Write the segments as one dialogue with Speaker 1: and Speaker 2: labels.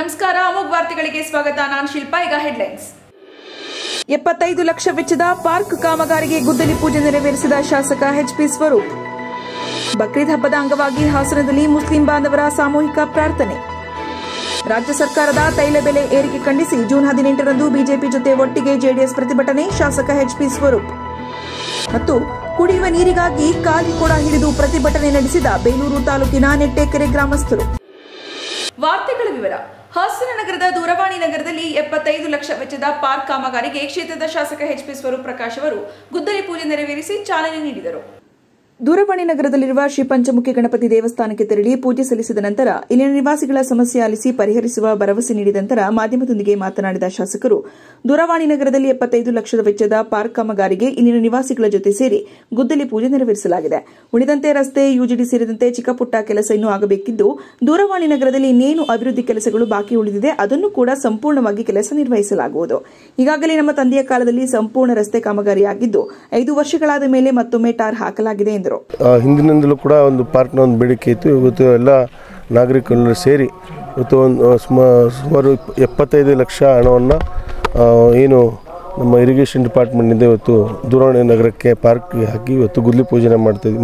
Speaker 1: ನಮಸ್ಕಾರ, ಅಮೋಘ್ ವಾರ್ತೆಗಳಿಗೆ ಸ್ವಾಗತ. ನಾನು ಶಿಲ್ಪಾ. ಈಗ ಹೆಡ್ಲೈನ್ಸ್.
Speaker 2: 75 ಲಕ್ಷ ವೆಚ್ಚದ ಪಾರ್ಕ್ ಕಾಮಗಾರಿಗೆ ಗುದ್ದಲಿ ಪೂಜೆ ನೆರವೇರಿಸಿದ ಶಾಸಕ ಎಚ್ಪಿ ಸ್ವರೂಪ್. ಬಕ್ರೀದ್ ಹಬ್ಬದ ಅಂಗವಾಗಿ ಹಾಸನದಲ್ಲಿ ಮುಸ್ಲಿಂ ಬಾಂಧವರ ಸಾಮೂಹಿಕ ಪ್ರಾರ್ಥನೆ. ರಾಜ್ಯ ಸರ್ಕಾರದ ತೈಲ ಬೆಲೆ ಏರಿಕೆ ಖಂಡಿಸಿ ಜೂನ್ 18ರಂದು ಬಿಜೆಪಿ ಜೊತೆ ಒಟ್ಟಿಗೆ ಜೆಡಿಎಸ್ ಪ್ರತಿಭಟನೆ, ಶಾಸಕ ಎಚ್ಪಿ ಸ್ವರೂಪ್. ಮತ್ತು ಕುಡಿಯುವ ನೀರಿಗಾಗಿ ಕಾಗಿ ಕೊಡ ಹಿಡಿದು ಪ್ರತಿಭಟನೆ ನಡೆಸಿದ ಬೇಲೂರು ತಾಲೂಕಿನ ನೆಟ್ಟೇಕೆರೆ ಗ್ರಾಮಸ್ಥರು.
Speaker 1: ವಾರ್ತೆಗಳ ವಿವರ. ಹಾಸನ ನಗರದ ದೂರವಾಣಿ ನಗರದಲ್ಲಿ 75 ಲಕ್ಷ ವೆಚ್ಚದ ಪಾರ್ಕ್ ಕಾಮಗಾರಿಗೆ ಕ್ಷೇತ್ರದ ಶಾಸಕ ಎಚ್ಪಿ ಸ್ವರೂಪ್ ಪ್ರಕಾಶ್ ಅವರು ಗುದ್ದಲಿ ಪೂಜೆ ನೆರವೇರಿಸಿ ಚಾಲನೆ ನೀಡಿದರು.
Speaker 2: ದೂರವಾಣಿ ನಗರದಲ್ಲಿರುವ ಶ್ರೀ ಪಂಚಮುಖಿ ಗಣಪತಿ ದೇವಸ್ಥಾನಕ್ಕೆ ತೆರಳಿ ಪೂಜೆ ಸಲ್ಲಿಸಿದ ನಂತರ ಇಲ್ಲಿನ ನಿವಾಸಿಗಳ ಸಮಸ್ಯೆ ಆಲಿಸಿ ಪರಿಹರಿಸುವ ಭರವಸೆ ನೀಡಿದ ನಂತರ ಮಾಧ್ಯಮದೊಂದಿಗೆ ಮಾತನಾಡಿದ ಶಾಸಕರು, ದೂರವಾಣಿ ನಗರದಲ್ಲಿ 75 ಲಕ್ಷದ ವೆಚ್ಚದ ಪಾರ್ಕ್ ಕಾಮಗಾರಿಗೆ ಇಲ್ಲಿನ ನಿವಾಸಿಗಳ ಜೊತೆ ಸೇರಿ ಗುದ್ದಲಿ ಪೂಜೆ ನೆರವೇರಿಸಲಾಗಿದೆ. ಉಳಿದಂತೆ ರಸ್ತೆ, ಯುಜಿಡಿ ಸೇರಿದಂತೆ ಚಿಕ್ಕಪುಟ್ಟ ಕೆಲಸ ಇನ್ನೂ ಆಗಬೇಕಿದ್ದು, ದೂರವಾಣಿ ನಗರದಲ್ಲಿ ಇನ್ನೇನು ಅಭಿವೃದ್ಧಿ ಕೆಲಸಗಳು ಬಾಕಿ ಉಳಿದಿದೆ ಅದನ್ನು ಕೂಡ ಸಂಪೂರ್ಣವಾಗಿ ಕೆಲಸ ನಿರ್ವಹಿಸಲಾಗುವುದು. ಈಗಾಗಲೇ ನಮ್ಮ ತಂದೆಯ ಕಾಲದಲ್ಲಿ ಸಂಪೂರ್ಣ ರಸ್ತೆ ಕಾಮಗಾರಿಯಾಗಿದ್ದು 5 ವರ್ಷಗಳಾದ ಮೇಲೆ ಮತ್ತೊಮ್ಮೆ ಟಾರ್ ಹಾಕಲಾಗಿದೆ ಎಂದರು.
Speaker 3: ಹಿಂದಿನಿಂದಲೂ ಕೂಡ ಒಂದು ಪಾರ್ಕ್ನ ಒಂದು ಬೇಡಿಕೆ ಇತ್ತು. ಇವತ್ತು ಎಲ್ಲ ನಾಗರಿಕರು ಸೇರಿ ಇವತ್ತು ಸುಮಾರು 75 ಲಕ್ಷ ಹಣವನ್ನು ಏನು ನಮ್ಮ ಇರಿಗೇಷನ್ ಡಿಪಾರ್ಟ್ಮೆಂಟ್ನಿಂದ ಇವತ್ತು ದೂರವಾಣಿ ನಗರಕ್ಕೆ ಪಾರ್ಕ್ ಹಾಕಿ ಇವತ್ತು ಗುದ್ದಲಿ ಪೂಜೆ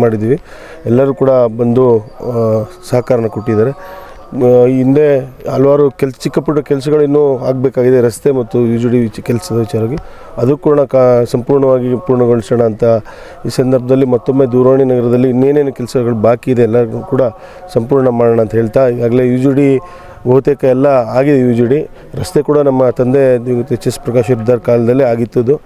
Speaker 3: ಮಾಡಿದ್ದೀವಿ. ಎಲ್ಲರೂ ಕೂಡ ಬಂದು ಸಹಕಾರನ ಕೊಟ್ಟಿದ್ದಾರೆ. ಹಿಂದೆ ಹಲವಾರು ಚಿಕ್ಕ ಪುಟ್ಟ ಕೆಲಸಗಳು ಇನ್ನೂ ಆಗಬೇಕಾಗಿದೆ, ರಸ್ತೆ ಮತ್ತು ಯುಜಿಡಿ ಕೆಲಸದ ವಿಚಾರವಾಗಿ. ಅದು ಕೂಡ ಸಂಪೂರ್ಣವಾಗಿ ಪೂರ್ಣಗೊಳಿಸೋಣ ಅಂತ ಈ ಸಂದರ್ಭದಲ್ಲಿ ಮತ್ತೊಮ್ಮೆ ದೂರವಾಣಿ ನಗರದಲ್ಲಿ ಇನ್ನೇನೇನು ಕೆಲಸಗಳು ಬಾಕಿ ಇದೆ ಎಲ್ಲರೂ ಕೂಡ ಸಂಪೂರ್ಣ ಮಾಡೋಣ ಅಂತ ಹೇಳ್ತಾ, ಈಗಾಗಲೇ ಯುಜಿಡಿ ಬಹುತೇಕ ಎಲ್ಲ ಆಗಿದೆ. ಯುಜಿಡಿ ರಸ್ತೆ ಕೂಡ ನಮ್ಮ ತಂದೆ ಎಚ್.ಎಸ್. ಪ್ರಕಾಶ್ ಇದ್ದಾರ ಕಾಲದಲ್ಲೇ ಆಗಿತ್ತು.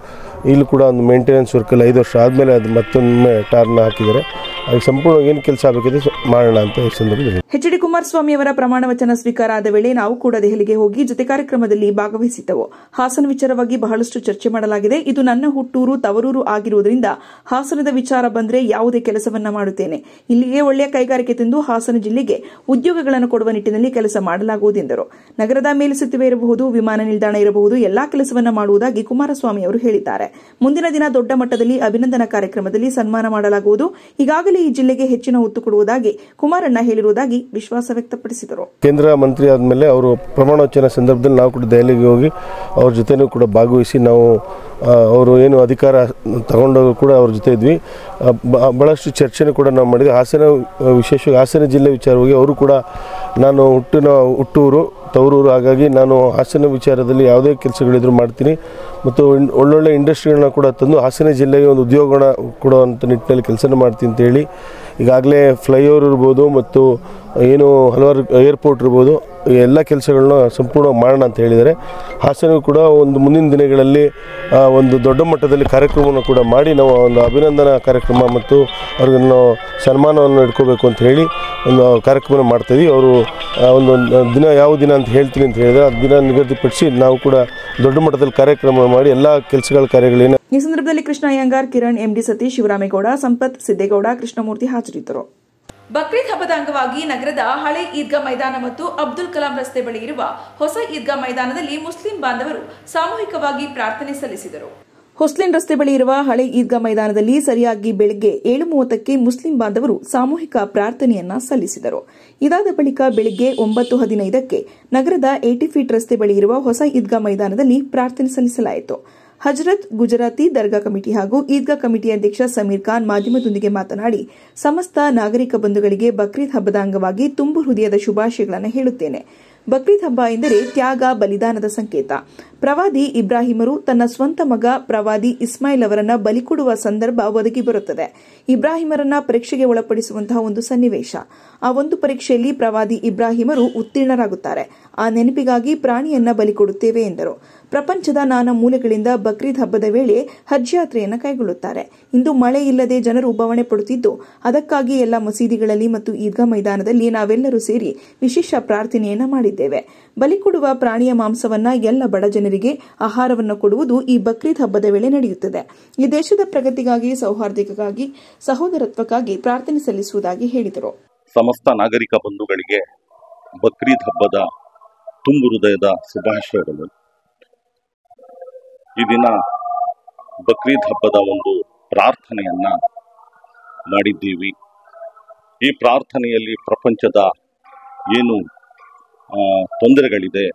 Speaker 3: ಇಲ್ಲಿ ಕೂಡ ಒಂದು ಮೇಂಟೆನೆನ್ಸ್ ವರ್ಕಲ್ಲಿ 5 ವರ್ಷ ಆದಮೇಲೆ ಅದು ಮತ್ತೊಮ್ಮೆ ಟಾರ್ನ ಹಾಕಿದ್ದಾರೆ. ಅದಕ್ಕೆ ಸಂಪೂರ್ಣ ಏನು ಕೆಲಸ ಆಗಬೇಕಿದೆ ಮಾಡೋಣ ಅಂತ ಈ ಸಂದರ್ಭದಲ್ಲಿ.
Speaker 2: ಎಚ್.ಡಿ. ಕುಮಾರಸ್ವಾಮಿ ಅವರ ಪ್ರಮಾಣ ವಚನ ಸ್ವೀಕಾರ ಆದ ವೇಳೆ ನಾವು ಕೂಡ ದೆಹಲಿಗೆ ಹೋಗಿ ಜೊತೆ ಕಾರ್ಯಕ್ರಮದಲ್ಲಿ ಭಾಗವಹಿಸಿದ್ದೆವು. ಹಾಸನ ವಿಚಾರವಾಗಿ ಬಹಳಷ್ಟು ಚರ್ಚೆ ಮಾಡಲಾಗಿದೆ. ಇದು ನನ್ನ ಹುಟ್ಟೂರು, ತವರೂರು ಆಗಿರುವುದರಿಂದ ಹಾಸನದ ವಿಚಾರ ಬಂದರೆ ಯಾವುದೇ ಕೆಲಸವನ್ನ ಮಾಡುತ್ತೇನೆ. ಇಲ್ಲಿಗೆ ಒಳ್ಳೆಯ ಕೈಗಾರಿಕೆ ತಂದು ಹಾಸನ ಜಿಲ್ಲೆಗೆ ಉದ್ಯೋಗಗಳನ್ನು ಕೊಡುವ ನಿಟ್ಟಿನಲ್ಲಿ ಕೆಲಸ ಮಾಡಲಾಗುವುದೆಂದರು. ನಗರದ ಮೇಲ್ಸೇತುವೆ ಇರಬಹುದು, ವಿಮಾನ ನಿಲ್ದಾಣ ಇರಬಹುದು, ಎಲ್ಲಾ ಕೆಲಸವನ್ನ ಮಾಡುವುದಾಗಿ ಕುಮಾರಸ್ವಾಮಿ ಅವರು ಹೇಳಿದ್ದಾರೆ. ಮುಂದಿನ ದಿನ ದೊಡ್ಡ ಮಟ್ಟದಲ್ಲಿ ಅಭಿನಂದನಾ ಕಾರ್ಯಕ್ರಮದಲ್ಲಿ ಸನ್ಮಾನ ಮಾಡಲಾಗುವುದು. ಈಗಾಗಲೇ ಈ ಜಿಲ್ಲೆಗೆ ಹೆಚ್ಚಿನ ಒತ್ತು ಕೊಡುವುದಾಗಿ ಕುಮಾರಣ್ಣ ಹೇಳಿರುವುದಾಗಿ ವಿಶ್ವಾಸ ವ್ಯಕ್ತಪಡಿಸಿದರು.
Speaker 3: ಕೇಂದ್ರ ಮಂತ್ರಿ ಆದಮೇಲೆ ಅವರು ಪ್ರಮಾಣ ವಚನ ಸಂದರ್ಭದಲ್ಲಿ ನಾವು ಕೂಡ ದೆಹಲಿಗೆ ಹೋಗಿ ಅವ್ರ ಜೊತೆನೂ ಕೂಡ ಭಾಗವಹಿಸಿ ನಾವು ಅವರು ಏನು ಅಧಿಕಾರ ತಗೊಂಡೋಗ ಕೂಡ ಅವ್ರ ಜೊತೆ ಇದ್ವಿ. ಭಾಳಷ್ಟು ಚರ್ಚೆನೂ ಕೂಡ ನಾವು ಮಾಡಿದ್ವಿ. ಹಾಸನ ವಿಶೇಷವಾಗಿ ಹಾಸನ ಜಿಲ್ಲೆ ವಿಚಾರವಾಗಿ ಅವರು ಕೂಡ ನಾನು ಹುಟ್ಟೂರು ತವರೂರು, ಹಾಗಾಗಿ ನಾನು ಹಾಸನ ವಿಚಾರದಲ್ಲಿ ಯಾವುದೇ ಕೆಲಸಗಳಿದ್ರು ಮಾಡ್ತೀನಿ ಮತ್ತು ಒಳ್ಳೊಳ್ಳೆ ಇಂಡಸ್ಟ್ರಿಗಳನ್ನ ಕೂಡ ತಂದು ಹಾಸನ ಜಿಲ್ಲೆಗೆ ಒಂದು ಉದ್ಯೋಗನ ಕೊಡುವಂಥ ನಿಟ್ಟಿನಲ್ಲಿ ಕೆಲಸ ಮಾಡ್ತೀನಿ ಅಂತೇಳಿ ಈಗಾಗಲೇ ಫ್ಲೈಓವರ್ ಇರ್ಬೋದು ಮತ್ತು ಏನು ಹಲವಾರು ಏರ್ಪೋರ್ಟ್ ಇರ್ಬೋದು, ಎಲ್ಲ ಕೆಲಸಗಳನ್ನ ಸಂಪೂರ್ಣ ಮಾಡೋಣ ಅಂತ ಹೇಳಿದ್ದಾರೆ. ಹಾಸನವು ಕೂಡ ಒಂದು ಮುಂದಿನ ದಿನಗಳಲ್ಲಿ ಒಂದು ದೊಡ್ಡ ಮಟ್ಟದಲ್ಲಿ ಕಾರ್ಯಕ್ರಮವನ್ನು ಕೂಡ ಮಾಡಿ ನಾವು ಒಂದು ಅಭಿನಂದನಾ ಕಾರ್ಯಕ್ರಮ ಮತ್ತು ಅವ್ರಿಗನ್ನು ಸನ್ಮಾನವನ್ನು ಇಟ್ಕೋಬೇಕು ಅಂತ ಹೇಳಿ ಒಂದು ಕಾರ್ಯಕ್ರಮ ಮಾಡ್ತಾಯಿದ್ವಿ. ಅವರು ಒಂದು ದಿನ ಯಾವ ದಿನ ಅಂತ ಹೇಳ್ತೀನಿ ಅಂತ ಹೇಳಿದರೆ ಆ ದಿನ ನಿಗದಿಪಡಿಸಿ ನಾವು ಕೂಡ ದೊಡ್ಡ ಮಟ್ಟದಲ್ಲಿ ಕಾರ್ಯಕ್ರಮ ಮಾಡಿ ಎಲ್ಲ ಕೆಲಸಗಳ ಕಾರ್ಯಗಳೇನು.
Speaker 2: ಈ ಸಂದರ್ಭದಲ್ಲಿ ಕೃಷ್ಣ ಅಯ್ಯಂಗಾರ್, ಕಿರಣ್, ಎಂಡಿ ಸತೀಶ್, ಶಿವರಾಮೇಗೌಡ, ಸಂಪತ್, ಸಿದ್ದೇಗೌಡ, ಕೃಷ್ಣಮೂರ್ತಿ ಹಾಜರಿದ್ದರು.
Speaker 1: ಬಕ್ರೀದ್ ಹಬ್ಬದ ಅಂಗವಾಗಿ ನಗರದ ಹಳೆ ಈದ್ಗಾ ಮೈದಾನ ಮತ್ತು ಅಬ್ದುಲ್ ಕಲಾಂ ರಸ್ತೆ ಬಳಿ ಇರುವ ಹೊಸ ಈದ್ಗಾ ಮೈದಾನದಲ್ಲಿ ಮುಸ್ಲಿಂ ಬಾಂಧವರು ಸಾಮೂಹಿಕವಾಗಿ ಪ್ರಾರ್ಥನೆ ಸಲ್ಲಿಸಿದರು.
Speaker 2: ಹೊಸ್ಲಿನ್ ರಸ್ತೆ ಬಳಿ ಇರುವ ಹಳೆ ಈದ್ಗಾ ಮೈದಾನದಲ್ಲಿ ಸರಿಯಾಗಿ ಬೆಳಗ್ಗೆ 7:30ಕ್ಕೆ ಮುಸ್ಲಿಂ ಬಾಂಧವರು ಸಾಮೂಹಿಕ ಪ್ರಾರ್ಥನೆಯನ್ನ ಸಲ್ಲಿಸಿದರು. ಇದಾದ ಬಳಿಕ ಬೆಳಗ್ಗೆ 9:15ಕ್ಕೆ ನಗರದ 80 ಫೀಟ್ ರಸ್ತೆ ಬಳಿ ಇರುವ ಹೊಸ ಈದ್ಗಾ ಮೈದಾನದಲ್ಲಿ ಪ್ರಾರ್ಥನೆ ಸಲ್ಲಿಸಲಾಯಿತು. ಹಜರತ್ ಗುಜರಾತಿ ದರ್ಗಾ ಕಮಿಟಿ ಹಾಗೂ ಈದ್ಗಾ ಕಮಿಟಿ ಅಧ್ಯಕ್ಷ ಸಮೀರ್ ಖಾನ್ ಮಾಧ್ಯಮದೊಂದಿಗೆ ಮಾತನಾಡಿ, ಸಮಸ್ತ ನಾಗರಿಕ ಬಂಧುಗಳಿಗೆ ಬಕ್ರೀದ್ ಹಬ್ಬದ ಅಂಗವಾಗಿ ತುಂಬು ಹೃದಯದ ಶುಭಾಶಯಗಳನ್ನು ಹೇಳುತ್ತೇನೆ. ಬಕ್ರೀದ್ ಹಬ್ಬ ಎಂದರೆ ತ್ಯಾಗ, ಬಲಿದಾನದ ಸಂಕೇತ. ಪ್ರವಾದಿ ಇಬ್ರಾಹಿಮರು ತನ್ನ ಸ್ವಂತ ಮಗ ಪ್ರವಾದಿ ಇಸ್ಮಾಯಿಲ್ ಅವರನ್ನ ಬಲಿ ಕೊಡುವ ಸಂದರ್ಭ ಒದಗಿ ಬರುತ್ತದೆ. ಇಬ್ರಾಹಿಮರನ್ನ ಪರೀಕ್ಷೆಗೆ ಒಳಪಡಿಸುವಂತಹ ಒಂದು ಸನ್ನಿವೇಶ. ಆ ಒಂದು ಪರೀಕ್ಷೆಯಲ್ಲಿ ಪ್ರವಾದಿ ಇಬ್ರಾಹಿಮರು ಉತ್ತೀರ್ಣರಾಗುತ್ತಾರೆ. ಆ ನೆನಪಿಗಾಗಿ ಪ್ರಾಣಿಯನ್ನ ಬಲಿ ಕೊಡುತ್ತೇವೆ ಎಂದರು. ಪ್ರಪಂಚದ ನಾನಾ ಮೂಲೆಗಳಿಂದ ಬಕ್ರೀದ್ ಹಬ್ಬದ ವೇಳೆ ಹಜ್ ಯಾತ್ರೆಯನ್ನು ಕೈಗೊಳ್ಳುತ್ತಾರೆ. ಇಂದು ಮಳೆ ಇಲ್ಲದೆ ಜನರು ಬವಣೆ ಪಡುತ್ತಿದ್ದು, ಅದಕ್ಕಾಗಿ ಎಲ್ಲ ಮಸೀದಿಗಳಲ್ಲಿ ಮತ್ತು ಈದ್ಗಾ ಮೈದಾನದಲ್ಲಿ ನಾವೆಲ್ಲರೂ ಸೇರಿ ವಿಶೇಷ ಪ್ರಾರ್ಥನೆಯನ್ನ ಮಾಡಿದ್ದೇವೆ. ಬಲಿ ಕೊಡುವ ಪ್ರಾಣಿಯ ಮಾಂಸವನ್ನ ಎಲ್ಲ ಬಡ ಜನರಿಗೆ ಆಹಾರವನ್ನು ಕೊಡುವುದು ಈ ಬಕ್ರೀದ್ ಹಬ್ಬದ ವೇಳೆ ನಡೆಯುತ್ತದೆ. ಈ ದೇಶದ ಪ್ರಗತಿಗಾಗಿ, ಸೌಹಾರ್ದಕ್ಕಾಗಿ, ಸಹೋದರತ್ವಕ್ಕಾಗಿ ಪ್ರಾರ್ಥನೆ ಸಲ್ಲಿಸುವುದಾಗಿ ಹೇಳಿದರು.
Speaker 4: ಸಮಸ್ತ ನಾಗರಿಕ ಬಂಧುಗಳಿಗೆ ಬಕ್ರೀದ್ ಹಬ್ಬದ ತುಂಬು ಹೃದಯದ ಶುಭಾಶಯಗಳು. ಈ ದಿನ ಬಕ್ರೀದ್ ಹಬ್ಬದ ಒಂದು ಪ್ರಾರ್ಥನೆಯನ್ನ ಮಾಡಿದ್ದೀವಿ. ಈ ಪ್ರಾರ್ಥನೆಯಲ್ಲಿ ಪ್ರಪಂಚದ ಏನು ತೊಂದರೆಗಳಿದೆ,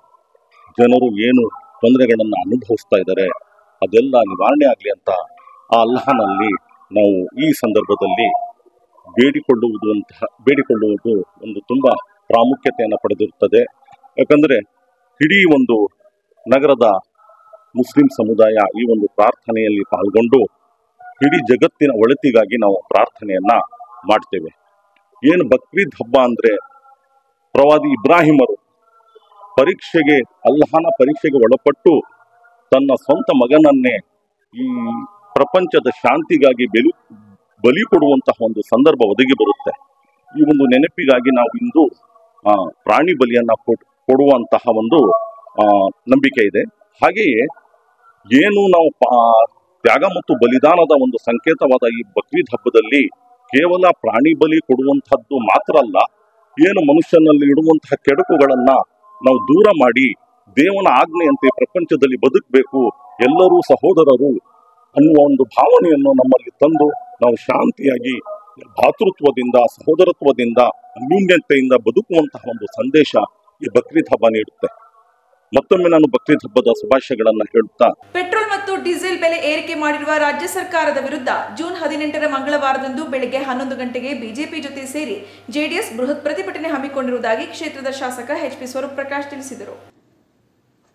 Speaker 4: ಜನರು ಏನು ತೊಂದರೆಗಳನ್ನು ಅನುಭವಿಸ್ತಾ ಇದ್ದಾರೆ ಅದೆಲ್ಲ ನಿವಾರಣೆ ಆಗಲಿ ಅಂತ ಆ ಅಲ್ಲಾಹನಲ್ಲಿ ನಾವು ಈ ಸಂದರ್ಭದಲ್ಲಿ ಬೇಡಿಕೊಳ್ಳುವುದು ಒಂದು ತುಂಬ ಪ್ರಾಮುಖ್ಯತೆಯನ್ನು ಪಡೆದಿರುತ್ತದೆ. ಯಾಕಂದರೆ ಇಡೀ ಒಂದು ನಗರದ ಮುಸ್ಲಿಂ ಸಮುದಾಯ ಈ ಒಂದು ಪ್ರಾರ್ಥನೆಯಲ್ಲಿ ಪಾಲ್ಗೊಂಡು ಇಡೀ ಜಗತ್ತಿನ ಒಳಿತಿಗಾಗಿ ನಾವು ಪ್ರಾರ್ಥನೆಯನ್ನ ಮಾಡ್ತೇವೆ. ಏನು ಬಕ್ರೀದ್ ಹಬ್ಬ ಅಂದರೆ ಪ್ರವಾದಿ ಇಬ್ರಾಹಿಮರು ಅಲ್ಲಾಹನ ಪರೀಕ್ಷೆಗೆ ಒಳಪಟ್ಟು ತನ್ನ ಸ್ವಂತ ಮಗನನ್ನೇ ಈ ಪ್ರಪಂಚದ ಶಾಂತಿಗಾಗಿ ಬಲಿ ಕೊಡುವಂತಹ ಒಂದು ಸಂದರ್ಭ ಒದಗಿ ಬರುತ್ತೆ. ಈ ಒಂದು ನೆನಪಿಗಾಗಿ ನಾವು ಇಂದು ಪ್ರಾಣಿ ಬಲಿಯನ್ನ ಕೊಡುವಂತಹ ಒಂದು ನಂಬಿಕೆ ಇದೆ. ಹಾಗೆಯೇ ಏನು ನಾವು ತ್ಯಾಗ ಮತ್ತು ಬಲಿದಾನದ ಒಂದು ಸಂಕೇತವಾದ ಈ ಬಕ್ರೀದ್ ಹಬ್ಬದಲ್ಲಿ ಕೇವಲ ಪ್ರಾಣಿ ಬಲಿ ಕೊಡುವಂತಹದ್ದು ಮಾತ್ರ ಅಲ್ಲ, ಏನು ಮನುಷ್ಯನಲ್ಲಿ ಇಡುವಂತಹ ಕೆಡುಕುಗಳನ್ನ ನಾವು ದೂರ ಮಾಡಿ ದೇವನ ಆಜ್ಞೆಯಂತೆ ಪ್ರಪಂಚದಲ್ಲಿ ಬದುಕಬೇಕು, ಎಲ್ಲರೂ ಸಹೋದರರು ಅನ್ನುವ ಒಂದು ಭಾವನೆಯನ್ನು ನಮ್ಮಲ್ಲಿ ತಂದು ನಾವು ಶಾಂತಿಯಾಗಿ ಭಾತೃತ್ವದಿಂದ, ಸಹೋದರತ್ವದಿಂದ, ಅನ್ಯೂನ್ಯತೆಯಿಂದ ಬದುಕುವಂತಹ ಒಂದು ಸಂದೇಶ ಈ ಬಕ್ರೀದ್ ಹಬ್ಬ ನೀಡುತ್ತೆ. ಮತ್ತೊಮ್ಮೆ ನಾನು ಬಕ್ರೀದ್ ಹಬ್ಬದ ಶುಭಾಶಯಗಳನ್ನು ಹೇಳುತ್ತಾ,
Speaker 1: ಪೆಟ್ರೋಲ್ ಮತ್ತು ಡೀಸೆಲ್ ಬೆಲೆ ಏರಿಕೆ ಮಾಡಿರುವ ರಾಜ್ಯ ಸರ್ಕಾರದ ವಿರುದ್ಧ ಜೂನ್ 18ರ ಮಂಗಳವಾರದಂದು ಬೆಳಗ್ಗೆ 11 ಗಂಟೆಗೆ ಬಿಜೆಪಿ ಜೊತೆ ಸೇರಿ ಜೆಡಿಎಸ್ ಬೃಹತ್ ಪ್ರತಿಭಟನೆ ಹಮ್ಮಿಕೊಂಡಿರುವುದಾಗಿ ಕ್ಷೇತ್ರದ ಶಾಸಕ ಎಚ್ಪಿ ಸ್ವರೂಪ್ ಪ್ರಕಾಶ್ ತಿಳಿಸಿದರು.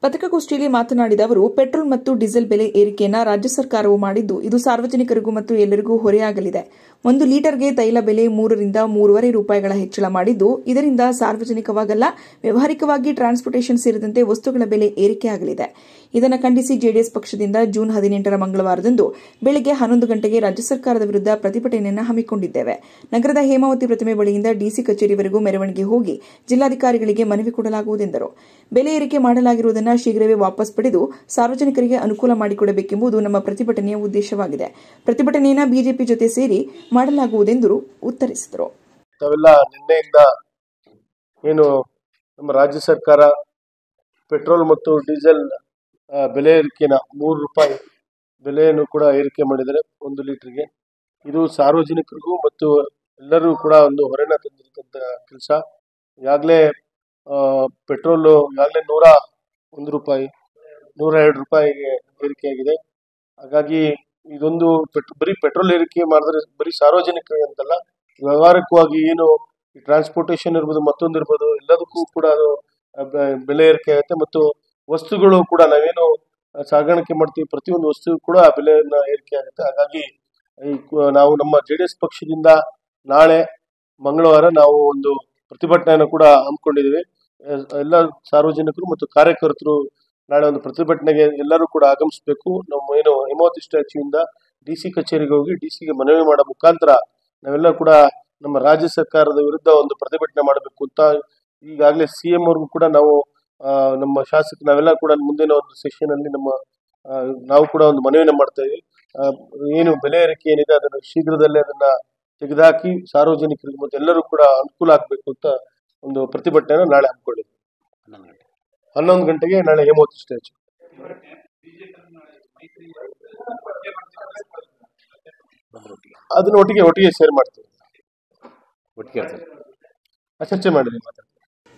Speaker 2: ಪತ್ರಿಕಾಗೋಷ್ಠಿಯಲ್ಲಿ ಮಾತನಾಡಿದ ಅವರು, ಪೆಟ್ರೋಲ್ ಮತ್ತು ಡೀಸೆಲ್ ಬೆಲೆ ಏರಿಕೆಯನ್ನು ರಾಜ್ಯ ಸರ್ಕಾರವು ಮಾಡಿದ್ದು ಇದು ಸಾರ್ವಜನಿಕರಿಗೂ ಮತ್ತು ಎಲ್ಲರಿಗೂ ಹೊರೆಯಾಗಲಿದೆ. 1 ಲೀಟರ್ಗೆ ತೈಲ ಬೆಲೆ 3 ರಿಂದ 3.5 ರೂಪಾಯಿಗಳ ಹೆಚ್ಚಳ ಮಾಡಿದ್ದು ಇದರಿಂದ ಸಾರ್ವಜನಿಕವಾಗಲ್ಲ, ವ್ಯವಹಾರಿಕವಾಗಿ ಟ್ರಾನ್ಸ್ಪೋರ್ಟೇಷನ್ ಸೇರಿದಂತೆ ವಸ್ತುಗಳ ಬೆಲೆ ಏರಿಕೆಯಾಗಲಿದೆ. ಇದನ್ನು ಖಂಡಿಸಿ ಜೆಡಿಎಸ್ ಪಕ್ಷದಿಂದ ಜೂನ್ 18ರ ಮಂಗಳವಾರದಂದು ಬೆಳಗ್ಗೆ 11 ಗಂಟೆಗೆ ರಾಜ್ಯ ಸರ್ಕಾರದ ವಿರುದ್ಧ ಪ್ರತಿಭಟನೆಯನ್ನು ಹಮ್ಮಿಕೊಂಡಿದ್ದೇವೆ. ನಗರದ ಹೇಮಾವತಿ ಪ್ರತಿಮೆ ಬಳಿಯಿಂದ ಡಿಸಿ ಕಚೇರಿವರೆಗೂ ಮೆರವಣಿಗೆ ಹೋಗಿ ಜಿಲ್ಲಾಧಿಕಾರಿಗಳಿಗೆ ಮನವಿ ಕೊಡಲಾಗುವುದೆಂದರು. ಬೆಲೆ ಏರಿಕೆ ಮಾಡಲಾಗಿರುವುದನ್ನು ಶೀಘ್ರವೇ ವಾಪಸ್ ಪಡೆದು ಸಾರ್ವಜನಿಕರಿಗೆ ಅನುಕೂಲ ಮಾಡಿಕೊಡಬೇಕೆಂಬುದು ನಮ್ಮ ಪ್ರತಿಭಟನೆಯ ಉದ್ದೇಶವಾಗಿದೆ. ಪ್ರತಿಭಟನೆಯನ್ನು ಬಿಜೆಪಿ ಜೊತೆ ಸೇರಿ ಮಾಡಲಾಗುವುದೆಂದು ಉತ್ತರಿಸಿದರು.
Speaker 3: ತಾವೆಲ್ಲ ನಿನ್ನೆಯಿಂದ ಏನು ನಮ್ಮ ರಾಜ್ಯ ಸರ್ಕಾರ ಪೆಟ್ರೋಲ್ ಮತ್ತು ಡೀಸೆಲ್ ಬೆಲೆ ಏರಿಕೆನ 3 ರೂಪಾಯಿ ಬೆಲೆಯನ್ನು ಕೂಡ ಏರಿಕೆ ಮಾಡಿದರೆ 1 ಲೀಟರ್ಗೆ. ಇದು ಸಾರ್ವಜನಿಕರಿಗೂ ಮತ್ತು ಎಲ್ಲರೂ ಕೂಡ ಒಂದು ಹೊರೆನ ತಂದಿರತಕ್ಕಂಥ ಕೆಲಸ. ಈಗಾಗಲೇ ಪೆಟ್ರೋಲು ಈಗಾಗಲೇ 101 ರೂಪಾಯಿ 102 ರೂಪಾಯಿಗೆ ಏರಿಕೆಯಾಗಿದೆ. ಹಾಗಾಗಿ ಇದೊಂದು ಬರೀ ಪೆಟ್ರೋಲ್ ಏರಿಕೆ ಮಾಡಿದ್ರೆ ಬರೀ ಸಾರ್ವಜನಿಕರಿಗೆ ಅಂತಲ್ಲ, ವ್ಯವಹಾರಿಕವಾಗಿ ಏನು ಈ ಟ್ರಾನ್ಸ್ಪೋರ್ಟೇಷನ್ ಇರ್ಬೋದು, ಮತ್ತೊಂದು ಇರ್ಬೋದು, ಎಲ್ಲದಕ್ಕೂ ಕೂಡ ಅದು ಬೆಲೆ ಏರಿಕೆ ಆಗುತ್ತೆ. ಮತ್ತು ವಸ್ತುಗಳು ಕೂಡ ನಾವೇನು ಸಾಗಾಣಿಕೆ ಮಾಡ್ತೀವಿ ಪ್ರತಿಯೊಂದು ವಸ್ತು ಕೂಡ ಬೆಲೆಯನ್ನ ಏರಿಕೆ ಆಗುತ್ತೆ. ಹಾಗಾಗಿ ನಾವು ನಮ್ಮ ಜೆಡಿಎಸ್ ಪಕ್ಷದಿಂದ ನಾಳೆ ಮಂಗಳವಾರ ನಾವು ಒಂದು ಪ್ರತಿಭಟನೆಯನ್ನು ಕೂಡ ಹಮ್ಮಿಕೊಂಡಿದ್ದೀವಿ. ಎಲ್ಲ ಸಾರ್ವಜನಿಕರು ಮತ್ತು ಕಾರ್ಯಕರ್ತರು ನಾಳೆ ಒಂದು ಪ್ರತಿಭಟನೆಗೆ ಎಲ್ಲರೂ ಕೂಡ ಆಗಮಿಸಬೇಕು. ನಮ್ಮ ಏನು ಹೇಮಾವತಿ ಸ್ಟ್ಯಾಚ್ಯೂಯಿಂದ ಡಿಸಿ ಕಚೇರಿಗೆ ಹೋಗಿ ಡಿಸಿಗೆ ಮನವಿ ಮಾಡೋ ಮುಖಾಂತರ ನಾವೆಲ್ಲ ಕೂಡ ನಮ್ಮ ರಾಜ್ಯ ಸರ್ಕಾರದ ವಿರುದ್ಧ ಒಂದು ಪ್ರತಿಭಟನೆ ಮಾಡಬೇಕು ಅಂತ ಈಗಾಗಲೇ ಸಿಎಂ ಅವ್ರಿಗೂ ಕೂಡ ನಾವು ನಮ್ಮ ಶಾಸಕ ನಾವೆಲ್ಲ ಕೂಡ ಮುಂದಿನ ಒಂದು ಸೆಷನ್ ಅಲ್ಲಿ ನಾವು ಕೂಡ ಒಂದು ಮನವಿನ ಮಾಡ್ತಾ ಇದ್ದೀವಿ. ಏನು ಬೆಲೆ ಏರಿಕೆ ಏನಿದೆ ಅದನ್ನು ಶೀಘ್ರದಲ್ಲೇ ಅದನ್ನ ತೆಗೆದುಹಾಕಿ ಸಾರ್ವಜನಿಕರಿಗೆ ಮತ್ತು ಎಲ್ಲರೂ ಕೂಡ ಅನುಕೂಲ ಆಗಬೇಕು ಅಂತ ಒಂದು ಪ್ರತಿಭಟನೆಯನ್ನು ನಾಳೆ ಹಮ್ಮಿಕೊಂಡಿದ್ದೀವಿ. 11 ಗಂಟೆಗೆ ನಾಳೆ ಹೇಮಾವತಿ ಸ್ಟ್ಯಾಚ್ಯೂ. ಅದನ್ನ ಒಟ್ಟಿಗೆ ಶೇರ್ ಮಾಡ್ತೀವಿ, ಒಟ್ಟಿಗೆ ಚರ್ಚೆ ಮಾಡಿದ್ವಿ.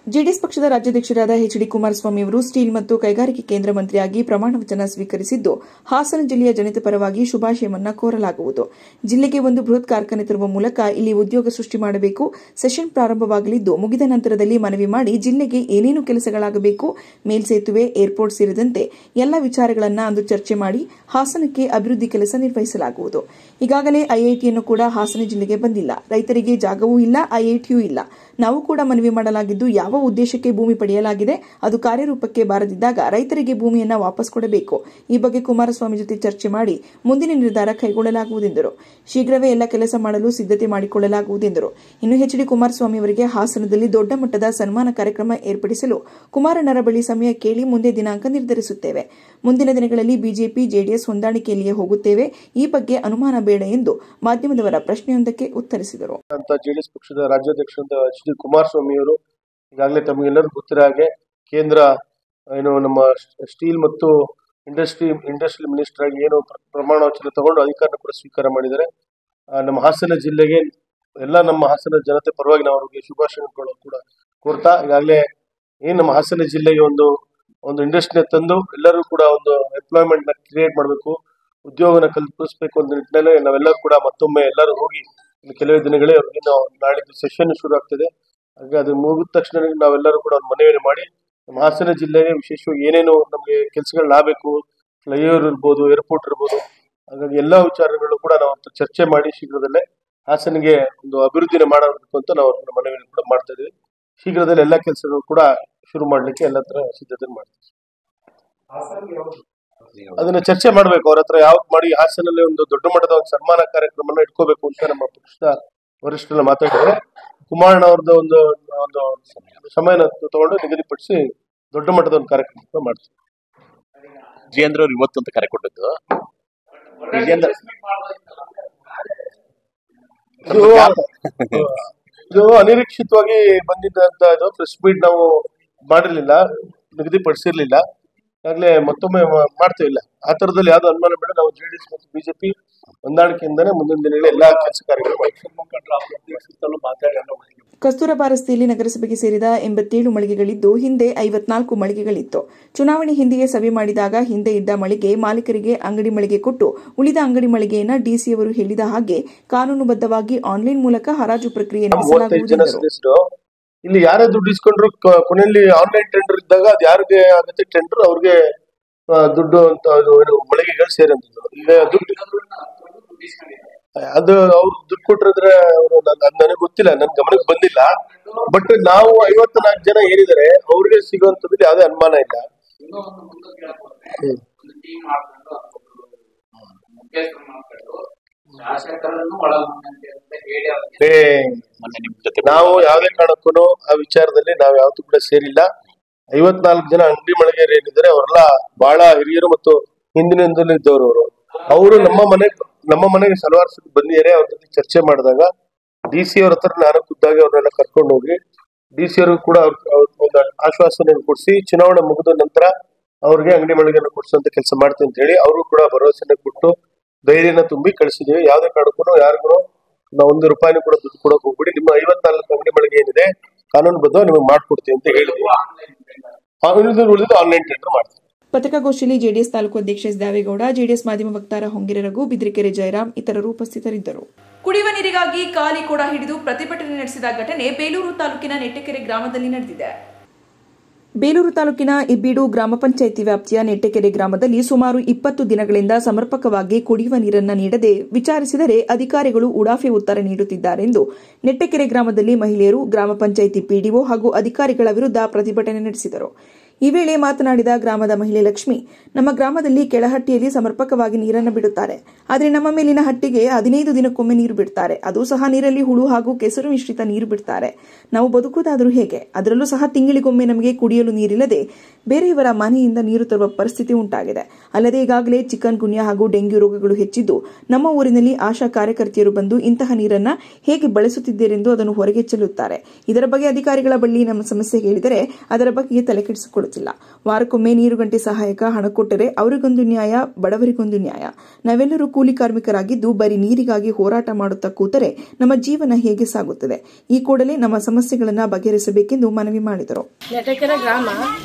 Speaker 2: ಜೆಡಿಎಸ್ ಪಕ್ಷದ ರಾಜ್ಯಾಧ್ಯಕ್ಷರಾದ ಎಚ್ಡಿ ಕುಮಾರಸ್ವಾಮಿ ಅವರು ಸ್ಟೀಲ್ ಮತ್ತು ಕೈಗಾರಿಕೆ ಕೇಂದ್ರ ಮಂತ್ರಿಯಾಗಿ ಪ್ರಮಾಣ ವಚನ ಸ್ವೀಕರಿಸಿದ್ದು, ಹಾಸನ ಜಿಲ್ಲೆಯ ಜನತೆ ಪರವಾಗಿ ಶುಭಾಶಯವನ್ನ ಕೋರಲಾಗುವುದು. ಜಿಲ್ಲೆಗೆ ಒಂದು ಬೃಹತ್ ಕಾರ್ಖಾನೆ ತರುವ ಮೂಲಕ ಇಲ್ಲಿ ಉದ್ಯೋಗ ಸೃಷ್ಟಿ ಮಾಡಬೇಕು. ಸೆಷನ್ ಪ್ರಾರಂಭವಾಗಲಿದ್ದು, ಮುಗಿದ ನಂತರದಲ್ಲಿ ಮನವಿ ಮಾಡಿ ಜಿಲ್ಲೆಗೆ ಏನೇನು ಕೆಲಸಗಳಾಗಬೇಕು, ಮೇಲ್ಸೇತುವೆ, ಏರ್ಪೋರ್ಟ್ ಸೇರಿದಂತೆ ಎಲ್ಲ ವಿಚಾರಗಳನ್ನು ಅಂದು ಚರ್ಚೆ ಮಾಡಿ ಹಾಸನಕ್ಕೆ ಅಭಿವೃದ್ಧಿ ಕೆಲಸ ನಿರ್ವಹಿಸಲಾಗುವುದು. ಈಗಾಗಲೇ ಐಐಟಿಯನ್ನು ಕೂಡ ಹಾಸನ ಜಿಲ್ಲೆಗೆ ಬಂದಿಲ್ಲ. ರೈತರಿಗೆ ಜಾಗವೂ ಇಲ್ಲ, ಐಐಟಿಯೂ ಇಲ್ಲ. ನಾವು ಕೂಡ ಮನವಿ ಮಾಡಲಾಗಿದ್ದು, ಯಾವ ಉದ್ದೇಶಕ್ಕೆ ಭೂಮಿ ಪಡೆಯಲಾಗಿದೆ ಅದು ಕಾರ್ಯರೂಪಕ್ಕೆ ಬಾರದಿದ್ದಾಗ ರೈತರಿಗೆ ಭೂಮಿಯನ್ನು ವಾಪಸ್ ಕೊಡಬೇಕು. ಈ ಬಗ್ಗೆ ಕುಮಾರಸ್ವಾಮಿ ಜೊತೆ ಚರ್ಚೆ ಮಾಡಿ ಮುಂದಿನ ನಿರ್ಧಾರ ಕೈಗೊಳ್ಳಲಾಗುವುದೆಂದರು. ಶೀಘ್ರವೇ ಎಲ್ಲ ಕೆಲಸ ಮಾಡಲು ಸಿದ್ಧತೆ ಮಾಡಿಕೊಳ್ಳಲಾಗುವುದೆಂದರು. ಇನ್ನು ಎಚ್ಡಿ ಕುಮಾರಸ್ವಾಮಿ ಅವರಿಗೆ ಹಾಸನದಲ್ಲಿ ದೊಡ್ಡ ಮಟ್ಟದ ಸನ್ಮಾನ ಕಾರ್ಯಕ್ರಮ ಏರ್ಪಡಿಸಲು ಕುಮಾರಣ್ಣರ ಬಳಿ ಸಮಯ ಕೇಳಿ ಮುಂದೆ ದಿನಾಂಕ ನಿರ್ಧರಿಸುತ್ತೇವೆ. ಮುಂದಿನ ದಿನಗಳಲ್ಲಿ ಬಿಜೆಪಿ ಜೆಡಿಎಸ್ ಹೊಂದಾಣಿಕೆಯಲ್ಲಿಯೇ ಹೋಗುತ್ತೇವೆ. ಈ ಬಗ್ಗೆ ಅನುಮಾನ ಬೇಡ ಎಂದು ಮಾಧ್ಯಮದವರ ಪ್ರಶ್ನೆಯೊಂದಕ್ಕೆ ಉತ್ತರಿಸಿದರು.
Speaker 3: ಜೆಡಿಎಸ್ ಪಕ್ಷದ ರಾಜ್ಯಾಧ್ಯಕ್ಷ ಎಚ್ಡಿ ಕುಮಾರಸ್ವಾಮಿ ಅವರು ಈಗಾಗಲೇ ತಮಗೆಲ್ಲರೂ ಗೊತ್ತಿರೋ ಹಾಗೆ ಕೇಂದ್ರ ಏನು ನಮ್ಮ ಸ್ಟೀಲ್ ಮತ್ತು ಇಂಡಸ್ಟ್ರಿ ಮಿನಿಸ್ಟರ್ ಆಗಿ ಏನು ಪ್ರಮಾಣ ವಚನ ತಗೊಂಡು ಅಧಿಕಾರ ಕೂಡ ಸ್ವೀಕಾರ ಮಾಡಿದ್ದಾರೆ. ನಮ್ಮ ಹಾಸನ ಜಿಲ್ಲೆಗೆ ಎಲ್ಲ ನಮ್ಮ ಹಾಸನ ಜನತೆ ಪರವಾಗಿ ನಾವು ಅವರಿಗೆ ಶುಭಾಶಯಗಳು ಕೂಡ ಕೋರ್ತಾ ಈಗಾಗಲೇ ಏನು ನಮ್ಮ ಹಾಸನ ಜಿಲ್ಲೆಗೆ ಒಂದು ಇಂಡಸ್ಟ್ರಿನ ತಂದು ಎಲ್ಲರೂ ಕೂಡ ಒಂದು ಎಂಪ್ಲಾಯ್ಮೆಂಟ್ ನ ಕ್ರಿಯೇಟ್ ಮಾಡಬೇಕು, ಉದ್ಯೋಗನ ಕಲ್ಪಿಸಬೇಕು ಅಂತ ನಿಟ್ಟಿನಲ್ಲಿ ನಾವೆಲ್ಲರೂ ಕೂಡ ಮತ್ತೊಮ್ಮೆ ಎಲ್ಲರೂ ಹೋಗಿ ಕೆಲವೇ ದಿನಗಳೇ ಅವ್ರಿಗೆ ನಾಳಿದ್ದು ಸೆಷನ್ ಶುರು ಆಗ್ತದೆ. ಹಾಗೆ ಅದು ಮುಗಿದ ತಕ್ಷಣ ನಾವೆಲ್ಲರೂ ಕೂಡ ಒಂದು ಮನವಿಯನ್ನು ಮಾಡಿ ನಮ್ಮ ಹಾಸನ ಜಿಲ್ಲೆಗೆ ವಿಶೇಷವಾಗಿ ಏನೇನು ನಮಗೆ ಕೆಲಸಗಳಾಗಬೇಕು, ಫ್ಲೈಓವರ್ ಇರ್ಬೋದು, ಏರ್ಪೋರ್ಟ್ ಇರ್ಬೋದು, ಹಾಗಾಗಿ ಎಲ್ಲಾ ವಿಚಾರಗಳು ಕೂಡ ನಾವು ಚರ್ಚೆ ಮಾಡಿ ಶೀಘ್ರದಲ್ಲೇ ಹಾಸನಿಗೆ ಒಂದು ಅಭಿವೃದ್ಧಿನ ಮಾಡಬೇಕು ಅಂತ ನಾವು ಮನವಿಯನ್ನು ಕೂಡ ಮಾಡ್ತಾ ಇದ್ದೀವಿ. ಶೀಘ್ರದಲ್ಲಿ ಎಲ್ಲಾ ಕೆಲಸಗಳು ಕೂಡ ಶುರು ಮಾಡ್ಲಿಕ್ಕೆ ಎಲ್ಲ ತರ ಸಿದ್ಧತೆ ಮಾಡ್ತೀವಿ. ಅದನ್ನ ಚರ್ಚೆ ಮಾಡ್ಬೇಕು, ಅವ್ರ ಹತ್ರ ಯಾವ್ದು ಮಾಡಿ ಹಾಸನಲ್ಲಿ ಒಂದು ದೊಡ್ಡ ಮಟ್ಟದ ಒಂದು ಸನ್ಮಾನ ಕಾರ್ಯಕ್ರಮನ ಇಟ್ಕೋಬೇಕು ಅಂತ ನಮ್ಮ ಪಕ್ಷದ ವರಿಷ್ಠರೆಲ್ಲ ಮಾತಾಡಿದ್ರೆ ಕುಮಾರಣ್ಣ ಅವ್ರದ್ದು ಒಂದು ಸಮಯನ ತಗೊಂಡು ನಿಗದಿಪಡಿಸಿ ದೊಡ್ಡ ಮಟ್ಟದ ಒಂದು ಕಾರ್ಯಕ್ರಮ ಮಾಡ್ತೀವಿ.
Speaker 5: ವಿಜೇಂದ್ರ ಅವರು ಇವತ್ತು ಅಂತ ಕರೆ ಕೊಟ್ಟದ್ದು
Speaker 3: ಇದು ಅನಿರೀಕ್ಷಿತವಾಗಿ ಬಂದಿದ್ದಂತ ಇದು ಪ್ರೆಸ್ ಮೀಟ್ ನಾವು ಮಾಡಿರ್ಲಿಲ್ಲ, ನಿಗದಿಪಡಿಸಿರ್ಲಿಲ್ಲ. ಈಗಾಗಲೇ ಮತ್ತೊಮ್ಮೆ ಮಾಡ್ತೇವಿಲ್ಲ ಆ ತರದಲ್ಲಿ ಯಾವ್ದು ಅನುಮಾನ ಬೇಡ. ನಾವು ಜೆಡಿಎಸ್ ಮತ್ತು ಬಿಜೆಪಿ ಹೊಂದಾಣಿಕೆಯಿಂದಾನೆ ಮುಂದಿನ ದಿನಗಳಲ್ಲಿ ಎಲ್ಲಾ ಕೆಲಸ ಕಾರ್ಯಗಳು ಮಾಡ್ತೀವಿ.
Speaker 2: ಕಸ್ತೂರಬಾ ರಸ್ತೆಯಲ್ಲಿ ನಗರಸಭೆಗೆ ಸೇರಿದ 87 ಮಳಿಗೆಗಳಿದ್ದು ಹಿಂದೆ 54 ಮಳಿಗೆಗಳಿತ್ತು. ಚುನಾವಣೆ ಹಿಂದೆಯೇ ಸಭೆ ಮಾಡಿದಾಗ ಹಿಂದೆ ಇದ್ದ ಮಳಿಗೆ ಮಾಲೀಕರಿಗೆ ಅಂಗಡಿ ಮಳಿಗೆ ಕೊಟ್ಟು ಉಳಿದ ಅಂಗಡಿ ಮಳಿಗೆಯನ್ನು ಡಿಸಿಯವರು ಹೇಳಿದ ಹಾಗೆ ಕಾನೂನುಬದ್ಧವಾಗಿ ಆನ್ಲೈನ್ ಮೂಲಕ ಹರಾಜು ಪ್ರಕ್ರಿಯೆ ನಡೆಸಲಾಗುವುದು.
Speaker 3: ಇಲ್ಲಿ ಯಾರೇ ದುಡ್ಡು ಇಸ್ಕೊಂಡ್ರು ಕೊನೆಯಲ್ಲಿ ಆನ್ಲೈನ್ ಟೆಂಡರ್ ಇದ್ದಾಗ ಅದು ಯಾರಿಗೆ ಆಗುತ್ತೆ ಟೆಂಡರ್ ಅವ್ರಿಗೆ ದುಡ್ಡು ಅಂತ ಮಳಿಗೆಗಳು ಸೇರಂತದ್ದು. ಈಗ ದುಡ್ಡು ಅದು ಅವ್ರು ದುಡ್ಡು ಕೊಟ್ಟಿದ್ರೆ ನನಗೆ ಗೊತ್ತಿಲ್ಲ, ನನ್ ಗಮನಕ್ಕೆ ಬಂದಿಲ್ಲ. ಬಟ್ ನಾವು 54 ಜನ ಏನಿದ್ದಾರೆ ಅವ್ರಿಗೆ ಸಿಗುವಂತದ್ದು ಯಾವುದೇ ಅನುಮಾನ ಇಲ್ಲ. ನಾವು ಯಾವುದೇ ಕಾರಣಕ್ಕೂ ಆ ವಿಚಾರದಲ್ಲಿ ನಾವು ಯಾವತ್ತೂ ಕೂಡ ಸೇರಿಲ್ಲ. 54 ಜನ ಅಂಗಡಿ ಮಳಿಗೆಯರು ಏನಿದ್ದಾರೆ ಅವರೆಲ್ಲ ಬಹಳ ಹಿರಿಯರು ಮತ್ತು ಹಿಂದಿನಿಂದಲೂ ಇದ್ದವರು. ಅವರು ನಮ್ಮ ಮನೆಗೆ ಹಲವಾರು ಸತಿ ಬಂದಿದ್ದಾರೆ. ಅವ್ರ ಜೊತೆ ಚರ್ಚೆ ಮಾಡಿದಾಗ ಡಿಸಿ ಅವ್ರ ಹತ್ರ ನಾನು ಖುದ್ದಾಗಿ ಅವ್ರನ್ನೆಲ್ಲ ಕರ್ಕೊಂಡು ಹೋಗಿ ಡಿಸಿ ಅವ್ರಿಗೂ ಕೂಡ ಒಂದು ಆಶ್ವಾಸನೆಯನ್ನು ಕೊಡಿಸಿ ಚುನಾವಣೆ ಮುಗಿದ ನಂತರ ಅವ್ರಿಗೆ ಅಂಗಡಿ ಮಳಿಗೆಯನ್ನು ಕೊಡಿಸುವಂತ ಕೆಲಸ ಮಾಡ್ತೀನಿ ಅಂತ ಹೇಳಿ ಅವರು ಕೂಡ ಭರವಸೆನ ಕೊಟ್ಟು ಧೈರ್ಯನ ತುಂಬಿ ಕಳಿಸಿದೀವಿ. ಯಾವ್ದೇ ಕಾರಣಕ್ಕೂ ಯಾರಿಗೂ ನಾವು ₹1 ಕೂಡ ದುಡ್ಡು ಕೊಡಕ್ ಹೋಗ್ಬಿಡಿ, ನಿಮ್ಮ 54 ಅಂಗಡಿ ಮಳಿಗೆ ಏನಿದೆ ಕಾನೂನುಬದ್ಧ ನಿಮಗೆ ಮಾಡ್ಕೊಡ್ತೀವಿ ಅಂತ ಹೇಳಿದ್ವಿ. ಉಳಿದು ಆನ್ಲೈನ್ ಟೆಂಡರ್ ಮಾಡ್ತೀವಿ.
Speaker 2: ಪತ್ರಿಕಾಗೋಷ್ಠಿಯಲ್ಲಿ ಜೆಡಿಎಸ್ ತಾಲೂಕು ಅಧ್ಯಕ್ಷ ಎಸ್ ದಾವೇಗೌಡ, ಜೆಡಿಎಸ್ ಮಾಧ್ಯಮ ವಕ್ತಾರ ಹೊಂಗೆರೆ ರಘು, ಬಿದ್ರಿಕೆರೆ ಜಯರಾಮ್ ಇತರರು ಉಪಸ್ಥಿತರಿದ್ದರು.
Speaker 1: ಕುಡಿಯುವ ನೀರಿಗಾಗಿ ಖಾಲಿ ಕೊಡ ಹಿಡಿದು ಪ್ರತಿಭಟನೆ ನಡೆಸಿದ ಘಟನೆ ಬೇಲೂರು ತಾಲೂಕಿನ ನೆಟ್ಟಕೆರೆ ಗ್ರಾಮದಲ್ಲಿ ನಡೆದಿದೆ.
Speaker 2: ಬೇಲೂರು ತಾಲೂಕಿನ ಇಬ್ಬೀಡು ಗ್ರಾಮ ಪಂಚಾಯಿತಿ ವ್ಯಾಪ್ತಿಯ ನೆಟ್ಟಕೆರೆ ಗ್ರಾಮದಲ್ಲಿ ಸುಮಾರು 20 ದಿನಗಳಿಂದ ಸಮರ್ಪಕವಾಗಿ ಕುಡಿಯುವ ನೀರನ್ನು ನೀಡದೆ ವಿಚಾರಿಸಿದರೆ ಅಧಿಕಾರಿಗಳು ಉಡಾಫೆ ಉತ್ತರ ನೀಡುತ್ತಿದ್ದಾರೆಂದು ನೆಟ್ಟಕೆರೆ ಗ್ರಾಮದಲ್ಲಿ ಮಹಿಳೆಯರು ಗ್ರಾಮ ಪಂಚಾಯಿತಿ ಪಿಡಿಒ ಹಾಗೂ ಅಧಿಕಾರಿಗಳ ವಿರುದ್ಧ ಪ್ರತಿಭಟನೆ ನಡೆಸಿದರು. ಈ ವೇಳೆ ಮಾತನಾಡಿದ ಗ್ರಾಮದ ಮಹಿಳೆ ಲಕ್ಷ್ಮಿ, ನಮ್ಮ ಗ್ರಾಮದಲ್ಲಿ ಕೆಳಹಟ್ಟಿಯಲ್ಲಿ ಸಮರ್ಪಕವಾಗಿ ನೀರನ್ನು ಬಿಡುತ್ತಾರೆ, ಆದರೆ ನಮ್ಮ ಮೇಲಿನ ಹಟ್ಟಿಗೆ 15 ದಿನಕ್ಕೊಮ್ಮೆ ನೀರು ಬಿಡುತ್ತಾರೆ. ಅದು ಸಹ ನೀರಲ್ಲಿ ಹುಳು ಹಾಗೂ ಕೆಸರು ಮಿಶ್ರಿತ ನೀರು ಬಿಡುತ್ತಾರೆ. ನಾವು ಬದುಕುವುದಾದರೂ ಹೇಗೆ? ಅದರಲ್ಲೂ ಸಹ ತಿಂಗಳಿಗೊಮ್ಮೆ ನಮಗೆ ಕುಡಿಯಲು ನೀರಿಲ್ಲದೆ ಬೇರೆಯವರ ಮನೆಯಿಂದ ನೀರು ತರುವ ಪರಿಸ್ಥಿತಿ ಉಂಟಾಗಿದೆ. ಅಲ್ಲದೆ ಈಗಾಗಲೇ ಚಿಕನ್ ಗುನ್ಯಾ ಹಾಗೂ ಡೆಂಗ್ಯೂ ರೋಗಗಳು ಹೆಚ್ಚಿದ್ದು ನಮ್ಮ ಊರಿನಲ್ಲಿ ಆಶಾ ಕಾರ್ಯಕರ್ತೆಯರು ಬಂದು ಇಂತಹ ನೀರನ್ನು ಹೇಗೆ ಬಳಸುತ್ತಿದ್ದೇರೆಂದು ಅದನ್ನು ಹೊರಗೆ ಚೆಲ್ಲುತ್ತಾರೆ. ಇದರ ಬಗ್ಗೆ ಅಧಿಕಾರಿಗಳ ಬಳಿ ನಮ್ಮ ಸಮಸ್ಯೆ ಹೇಳಿದರೆ ಅದರ ಬಗ್ಗೆ ತಲೆಕೆಡಿಸಿಕೊಳ್ಳುತ್ತಿಲ್ಲ. ವಾರಕ್ಕೊಮ್ಮೆ ನೀರು ಗಂಟೆ ಸಹಾಯಕ ಹಣ ಕೊಟ್ಟರೆ ಅವರಿಗೊಂದು ನ್ಯಾಯ, ಬಡವರಿಗೊಂದು ನ್ಯಾಯ. ನಾವೆಲ್ಲರೂ ಕೂಲಿ ಕಾರ್ಮಿಕರಾಗಿದ್ದು ಬರೀ ನೀರಿಗಾಗಿ ಹೋರಾಟ ಮಾಡುತ್ತಾ ಕೂತರೆ ನಮ್ಮ ಜೀವನ ಹೇಗೆ ಸಾಗುತ್ತದೆ? ಈ ಕೂಡಲೇ ನಮ್ಮ ಸಮಸ್ಯೆಗಳನ್ನು ಬಗೆಹರಿಸಬೇಕೆಂದು ಮನವಿ ಮಾಡಿದರು.
Speaker 6: ನೆಟ್ಟಕೆರೆ ಗ್ರಾಮ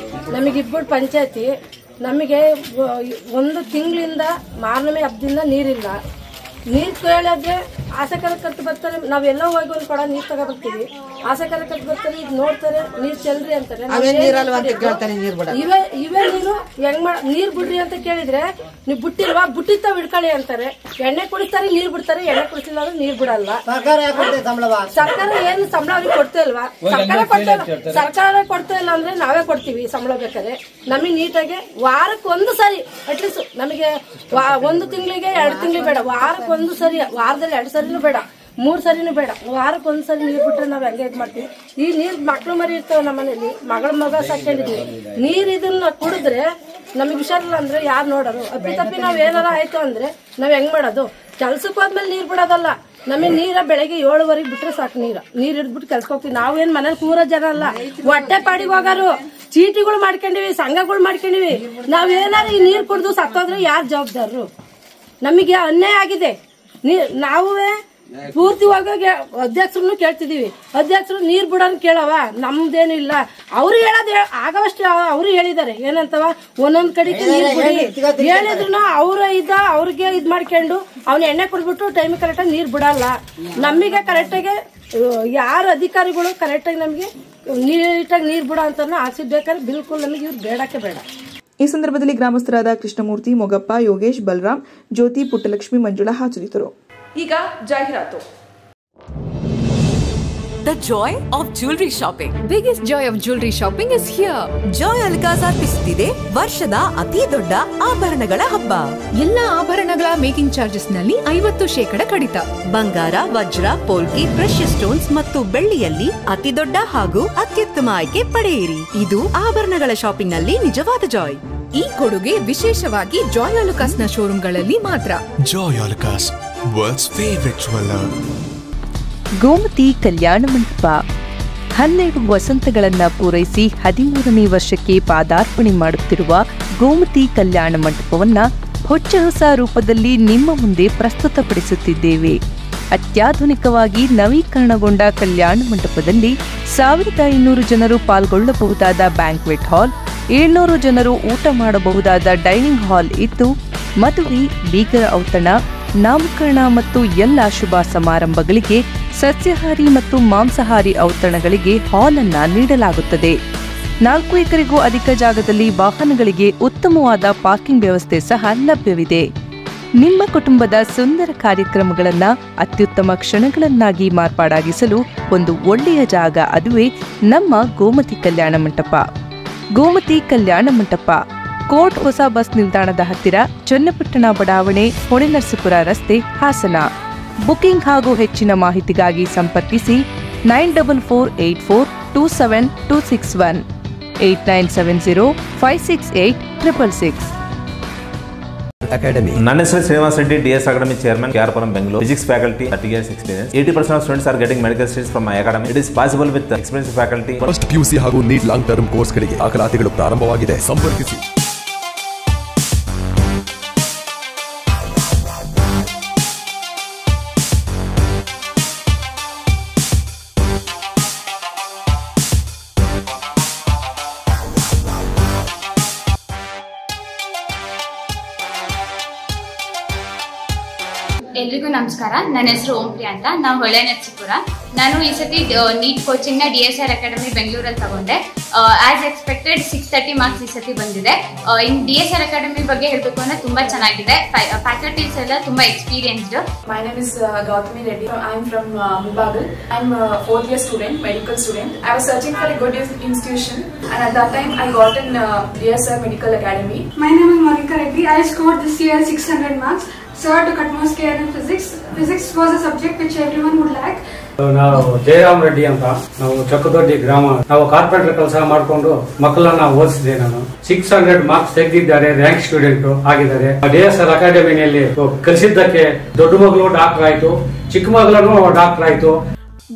Speaker 6: ನಮಗೆ ಇಬ್ಬರು ಪಂಚಾಯತಿ, ನಮಗೆ 1 ತಿಂಗಳಿಂದ ಮಾರ್ನಮಿ ಹಬ್ಬದಿಂದ ನೀರಿಲ್ಲ. ನೀರು ಕೇಳಿದ್ರೆ ಆಸೆ ಕಾರ್ಯಕರ್ತರು ಬರ್ತಾರೆ, ನಾವೆಲ್ಲ ಹೋಗಿ ಒಂದು ಕೊಡ ನೀರು ತಗೊಬರ್ತೀವಿ. ಆಸೆ ಕಾರ್ಯಕರ್ತರು ಬರ್ತಾರೆ, ಈಗ ನೋಡ್ತಾರೆ, ನೀರ್ ಚೆಲ್ರಿ ಅಂತಾರೆ. ಇವೇ ನೀರು ಹೆಂಗ್ ನೀರ್ ಬಿಡ್ರಿ ಅಂತ ಕೇಳಿದ್ರೆ ನೀವು ಬಿಟ್ಟಿಲ್ವಾ, ಬುಟ್ಟಿತಾವ್ ಹಿಡ್ಕೊಳ್ಳಿ ಅಂತಾರೆ. ಎಣ್ಣೆ ಕುಡಿತಾರೆ, ನೀರ್ ಬಿಡ್ತಾರೆ. ಎಣ್ಣೆ ಕುಡಿಸಿಲ್ಲ ಅಂದ್ರೆ ನೀರ್ ಬಿಡಲ್ಲ. ಸರ್ಕಾರ ಏನು ಸಂಬಳ ಅವ್ರಿಗೆ ಕೊಡ್ತಾ ಇಲ್ವಾ? ಸರ್ಕಾರ ಕೊಡ್ತಾ ಇಲ್ಲ ಅಂದ್ರೆ ನಾವೇ ಕೊಡ್ತೀವಿ ಸಂಬಳ. ಬೇಕಾದ್ರೆ ನಮಗೆ ನೀಟಾಗಿ ವಾರಕ್ಕೆ 1 ಸಾರಿ ಅಟ್ಲೀಸ್ಟ್, ನಮಗೆ 1 ತಿಂಗಳಿಗೆ 2 ತಿಂಗಳಿಗೆ ಬೇಡ, ವಾರಕ್ಕೆ 1 ಸರಿ, ವಾರದಲ್ಲಿ 2 ಸರಿನೂ ಬೇಡ, 3 ಸರಿನೂ ಬೇಡ, ವಾರಕ್ಕೆ 1 ಸರಿ ನೀರ್ ಬಿಟ್ರೆ ನಾವ್ ಹೆಂಗೆ ಇದ್ ಮಾಡ್ತೀವಿ. ಈ ನೀರ್ ಮಕ್ಳು ಮರಿ ಇರ್ತಾವ ನಮ್ಮ ಮನೇಲಿ, ಮಗ ಸಾಕೊಂಡಿದ್ವಿ. ನೀರ್ ಇದನ್ನ ಕುಡಿದ್ರೆ ನಮಗ್ ಹುಷಾರಿಲ್ಲ ಅಂದ್ರೆ ಯಾರು ನೋಡೋರು? ಅಪ್ಪಿ ನಾವ್ ಏನಾರ ಆಯ್ತು ಅಂದ್ರೆ ನಾವ್ ಹೆಂಗ್ ಮಾಡೋದು? ಕೆಲ್ಸಕ್ಕೆ ಹೋದ್ಮೇಲೆ ನೀರ್ ಬಿಡೋದಲ್ಲ. ನಮಗೆ ನೀರ ಬೆಳಗ್ಗೆ 7:15 ಬಿಟ್ರೆ ಸಾಕು. ನೀರ್ ಹಿಡ್ಬಿಟ್ಟು ಕೆಲ್ಸಕ್ಕೆ ಹೋಗ್ತೀವಿ. ನಾವೇನ್ ಮನೇಲಿ ಕೂರೋ ಜನ ಅಲ್ಲ, ಹೊಟ್ಟೆ ಪಾಡಿಗೆ ಹೋಗಾರು. ಚೀಟಿಗಳು ಮಾಡ್ಕೊಂಡಿವಿ, ಸಂಘಗಳು ಮಾಡ್ಕೊಂಡಿವಿ. ನಾವೇನಾರು ಈ ನೀರ್ ಕುಡ್ದು ಸತ್ತೋದ್ರೆ ಯಾರು ಜವಾಬ್ದಾರರು? ನಮಗೆ ಅನ್ಯಾಯ ಆಗಿದೆ. ನಾವೇ ಪೂರ್ತಿ ಹೋಗಿ ಅಧ್ಯಕ್ಷರನ್ನು ಕೇಳ್ತಿದೀವಿ. ಅಧ್ಯಕ್ಷರು ನೀರ್ ಬಿಡೋನ್ ಕೇಳವ, ನಮ್ದೇನು ಇಲ್ಲ. ಅವ್ರು ಹೇಳೋದ್ ಆಗವಷ್ಟು ಅವ್ರು ಹೇಳಿದಾರೆ ಏನಂತವ, ಒಂದೊಂದ್ ಕಡೆಗೆ ನೀರ್ ಬಿಡಿ ಹೇಳಿದ್ರು ಅವ್ರಿಗೆ ಇದ್ ಮಾಡ್ಕೊಂಡು ಅವ್ನ ಎಣ್ಣೆ ಕೊಡ್ಬಿಟ್ಟು ಟೈಮ್ ಕರೆಕ್ಟಾಗಿ ನೀರ್ ಬಿಡಲ್ಲ. ನಮಗೆ ಕರೆಕ್ಟಾಗಿ ಯಾರ ಅಧಿಕಾರಿಗಳು ಕರೆಕ್ಟಾಗಿ ನಮಗೆ ನೀಟಾಗಿ ನೀರ್ ಬಿಡೋ ಅಂತ ಆಸಿಬೇಕಾದ್ರೆ ಬಿಲ್ಕುಲ್ ನಮಗೆ ಇವ್ರು ಬೇಡಕ್ಕೆ ಬೇಡ.
Speaker 2: ಈ ಸಂದರ್ಭದಲ್ಲಿ ಗ್ರಾಮಸ್ಥರಾದ ಕೃಷ್ಣಮೂರ್ತಿ, ಮೊಗಪ್ಪ, ಯೋಗೇಶ್, ಬಲರಾಮ್, ಜ್ಯೋತಿ, ಪುಟ್ಟಲಕ್ಷ್ಮಿ, ಮಂಜುಳಾ ಹಾಜರಿದ್ದರು.
Speaker 1: ಈಗ ಜಾಹೀರಾತು.
Speaker 7: The joy of jewelry shopping. Biggest joy of jewelry shopping is here. Joy Alucas ಅರ್ಪಿಸುತ್ತಿದೆ ವರ್ಷದ ಅತಿ ದೊಡ್ಡ ಆಭರಣಗಳ ಹಬ್ಬ. ಎಲ್ಲ ಆಭರಣಗಳ ಮೇಕಿಂಗ್ ಚಾರ್ಜಸ್ ನಲ್ಲಿ 50% ಕಡಿತ. ಬಂಗಾರ, ವಜ್ರ, ಪೋಲ್ಕಿ, ಪ್ರೆಷಿಯಸ್ ಸ್ಟೋನ್ಸ್ ಮತ್ತು ಬೆಳ್ಳಿಯಲ್ಲಿ ಅತಿ ದೊಡ್ಡ ಹಾಗೂ ಅತ್ಯುತ್ತಮ ಆಯ್ಕೆ ಪಡೆಯಿರಿ. ಇದು ಆಭರಣಗಳ ಶಾಪಿಂಗ್ ನಲ್ಲಿ ನಿಜವಾದ ಜಾಯ್. ಈ ಕೊಡುಗೆ ವಿಶೇಷವಾಗಿ ಜಾಯ್ ಅಲುಕಾಸ್ ನ ಶೋರೂಮ್ಗಳಲ್ಲಿ ಮಾತ್ರ.
Speaker 8: Joy Alukkas, world's favourite jeweller.
Speaker 9: Gomathi Kalyana Mantapa 12 ವಸಂತಗಳನ್ನ ಪೂರೈಸಿ 13ನೇ ವರ್ಷಕ್ಕೆ ಪಾದಾರ್ಪಣೆ ಮಾಡುತ್ತಿರುವ ಗೋಮತಿ ಕಲ್ಯಾಣ ಮಂಟಪವನ್ನ ಹೊಚ್ಚ ಹೊಸ ರೂಪದಲ್ಲಿ ನಿಮ್ಮ ಮುಂದೆ ಪ್ರಸ್ತುತಪಡಿಸುತ್ತಿದ್ದೇವೆ. ಅತ್ಯಾಧುನಿಕವಾಗಿ ನವೀಕರಣಗೊಂಡ ಕಲ್ಯಾಣ ಮಂಟಪದಲ್ಲಿ 1500 ಜನರು ಪಾಲ್ಗೊಳ್ಳಬಹುದಾದ ಬ್ಯಾಂಕ್ವೆಟ್ ಹಾಲ್, 700 ಜನರು ಊಟ ಮಾಡಬಹುದಾದ ಡೈನಿಂಗ್ ಹಾಲ್ ಇದ್ದು, ಮದುವೆ, ಬೀಗರ ಔತಣ, ನಾಮಕರಣ ಮತ್ತು ಎಲ್ಲ ಶುಭ ಸಮಾರಂಭಗಳಿಗೆ ಸಸ್ಯಾಹಾರಿ ಮತ್ತು ಮಾಂಸಾಹಾರಿ ಔತಣಗಳಿಗೆ ಹಾಲ್ ಅನ್ನು ನೀಡಲಾಗುತ್ತದೆ. 4 ಎಕರೆಗೂ ಅಧಿಕ ಜಾಗದಲ್ಲಿ ವಾಹನಗಳಿಗೆ ಉತ್ತಮವಾದ ಪಾರ್ಕಿಂಗ್ ವ್ಯವಸ್ಥೆ ಸಹ ಲಭ್ಯವಿದೆ. ನಿಮ್ಮ ಕುಟುಂಬದ ಸುಂದರ ಕಾರ್ಯಕ್ರಮಗಳನ್ನು ಅತ್ಯುತ್ತಮ ಕ್ಷಣಗಳನ್ನಾಗಿ ಮಾರ್ಪಾಡಾಗಿಸಲು ಒಂದು ಒಳ್ಳೆಯ ಜಾಗ, ಅದುವೇ ನಮ್ಮ ಗೋಮತಿ ಕಲ್ಯಾಣ ಮಂಟಪ. ಗೋಮತಿ ಕಲ್ಯಾಣ ಮಂಟಪ, ಕೋರ್ಟ್ ಹೊಸ ಬಸ್ ನಿಲ್ದಾಣದ ಹತ್ತಿರ, ಚನ್ನಪಟ್ಟಣ ಬಡಾವಣೆ, ಹೊಳೆನರಸೀಪುರ ರಸ್ತೆ, ಹಾಸನ. ಬುಕಿಂಗ್ ಹಾಗೂ ಹೆಚ್ಚಿನ ಮಾಹಿತಿಗಾಗಿ ಸಂಪರ್ಕಿಸಿ 9448427261 8970568666.
Speaker 10: Academy. ನನ್ನ ಹೆಸರು Srinivas Reddy, DS Academy Chairman, KRಪುರಂ, Bengaluru. Physics faculty 30 years experience. 80% of students are getting medical studies from my academy. It is possible with experienced faculty.
Speaker 8: First PUC ಹಾಗೂ ನೀಟ್ ಲಾಂಗ್ ಟರ್ಮ್ ಕೋರ್ಸ್ಗಳಿಗೆ ದಾಖಲಾತಿಗಳು ಪ್ರಾರಂಭವಾಗಿದೆ. ಸಂಪರ್ಕಿಸಿ.
Speaker 11: ಎಲ್ರಿಗೂ ನಮಸ್ಕಾರ. ನನ್ನ ಹೆಸರು ಓಂಪ್ರಿಯಾ ಅಂತ. ನಾವು ಹೊಳೆನರಸೀಪುರ. ನಾನು ಈ ಸತಿ ನೀಟ್ ಕೋಚಿಂಗ್ ನ DSR ಅಕಾಡೆಮಿ ಬೆಂಗಳೂರಲ್ಲಿ ತಗೊಂಡೆ. ಆಸ್ ಎಕ್ಸ್ಪೆಕ್ಟೆಡ್ 630 ಮಾರ್ಕ್ಸ್ ಈ ಸತಿ ಬಂದಿದೆ. ಇನ್ DSR ಅಕಾಡೆಮಿ ಬಗ್ಗೆ ಹೇಳಬೇಕು ಅಂದ್ರೆ ತುಂಬಾ ಚೆನ್ನಾಗಿದೆ. ಫ್ಯಾಕಲ್ಟೀಸ್ ಎಲ್ಲ ತುಂಬಾ experienced.
Speaker 12: My name is Gautami Reddy. I am from Mubagal. I am a 4th year student, medical student. I was searching for a good institution, and at that time I got in DSR Medical Academy.
Speaker 13: My name is Monica Reddy. I scored this year 600 marks. Sir took utmost care in physics. Physics was a subject which everyone would lack.
Speaker 14: ನಾವು ಜಯರಾಮ್ ರೆಡ್ಡಿ ಅಂತ, ನಾವು ಚಕ್ಕದೊಡ್ಡಿ ಗ್ರಾಮ. ನಾವು carpenter ಕೆಲಸ ಮಾಡಿಕೊಂಡು ಮಕ್ಕಳನ್ನ ಓದಿಸಿದೆ. ನಾನು 600 marks ತೆಗೆದಿದ್ದಾರೆ, ರ್ಯಾಂಕ್ ಸ್ಟೂಡೆಂಟ್ ಆಗಿದ್ದಾರೆ. DSR ಅಕಾಡೆಮಿಯಲ್ಲಿ ಕಲಿಸಿದ್ದಕ್ಕೆ ದೊಡ್ಡ ಮಗಳು ಡಾಕ್ಟರ್ ಆಯ್ತು, ಚಿಕ್ಕ ಮಗಳನ್ನು ಡಾಕ್ಟರ್ ಆಯ್ತು.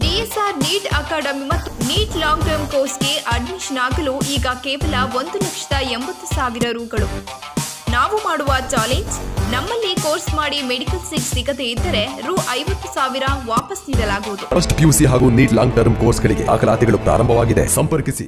Speaker 15: DSR ನೀಟ್ ಅಕಾಡೆಮಿ ಮತ್ತು ನೀಟ್ ಲಾಂಗ್ ಟರ್ಮ್ ಕೋರ್ಸ್ಗೆ ಅಡ್ಮಿಷನ್ ಆಗಲು ಈಗ ಕೇವಲ 1,80,000 ರೂಗಳು. ನಾವು ಮಾಡುವ ಚಾಲೆಂಜ್, ನಮ್ಮಲ್ಲಿ ಕೋರ್ಸ್ ಮಾಡಿ ಮೆಡಿಕಲ್ ಸೀಟ್ ಸಿಗದೇ ಇದ್ದರೆ ₹50,000 ವಾಪಸ್ ನೀಡಲಾಗುವುದು.
Speaker 8: ಫಸ್ಟ್ PUC ಹಾಗೂ ನೀಟ್ ಲಾಂಗ್ ಟರ್ಮ್ ಕೋರ್ಸ್ಗಳಿಗೆ ದಾಖಲಾತಿಗಳು ಪ್ರಾರಂಭವಾಗಿದೆ. ಸಂಪರ್ಕಿಸಿ.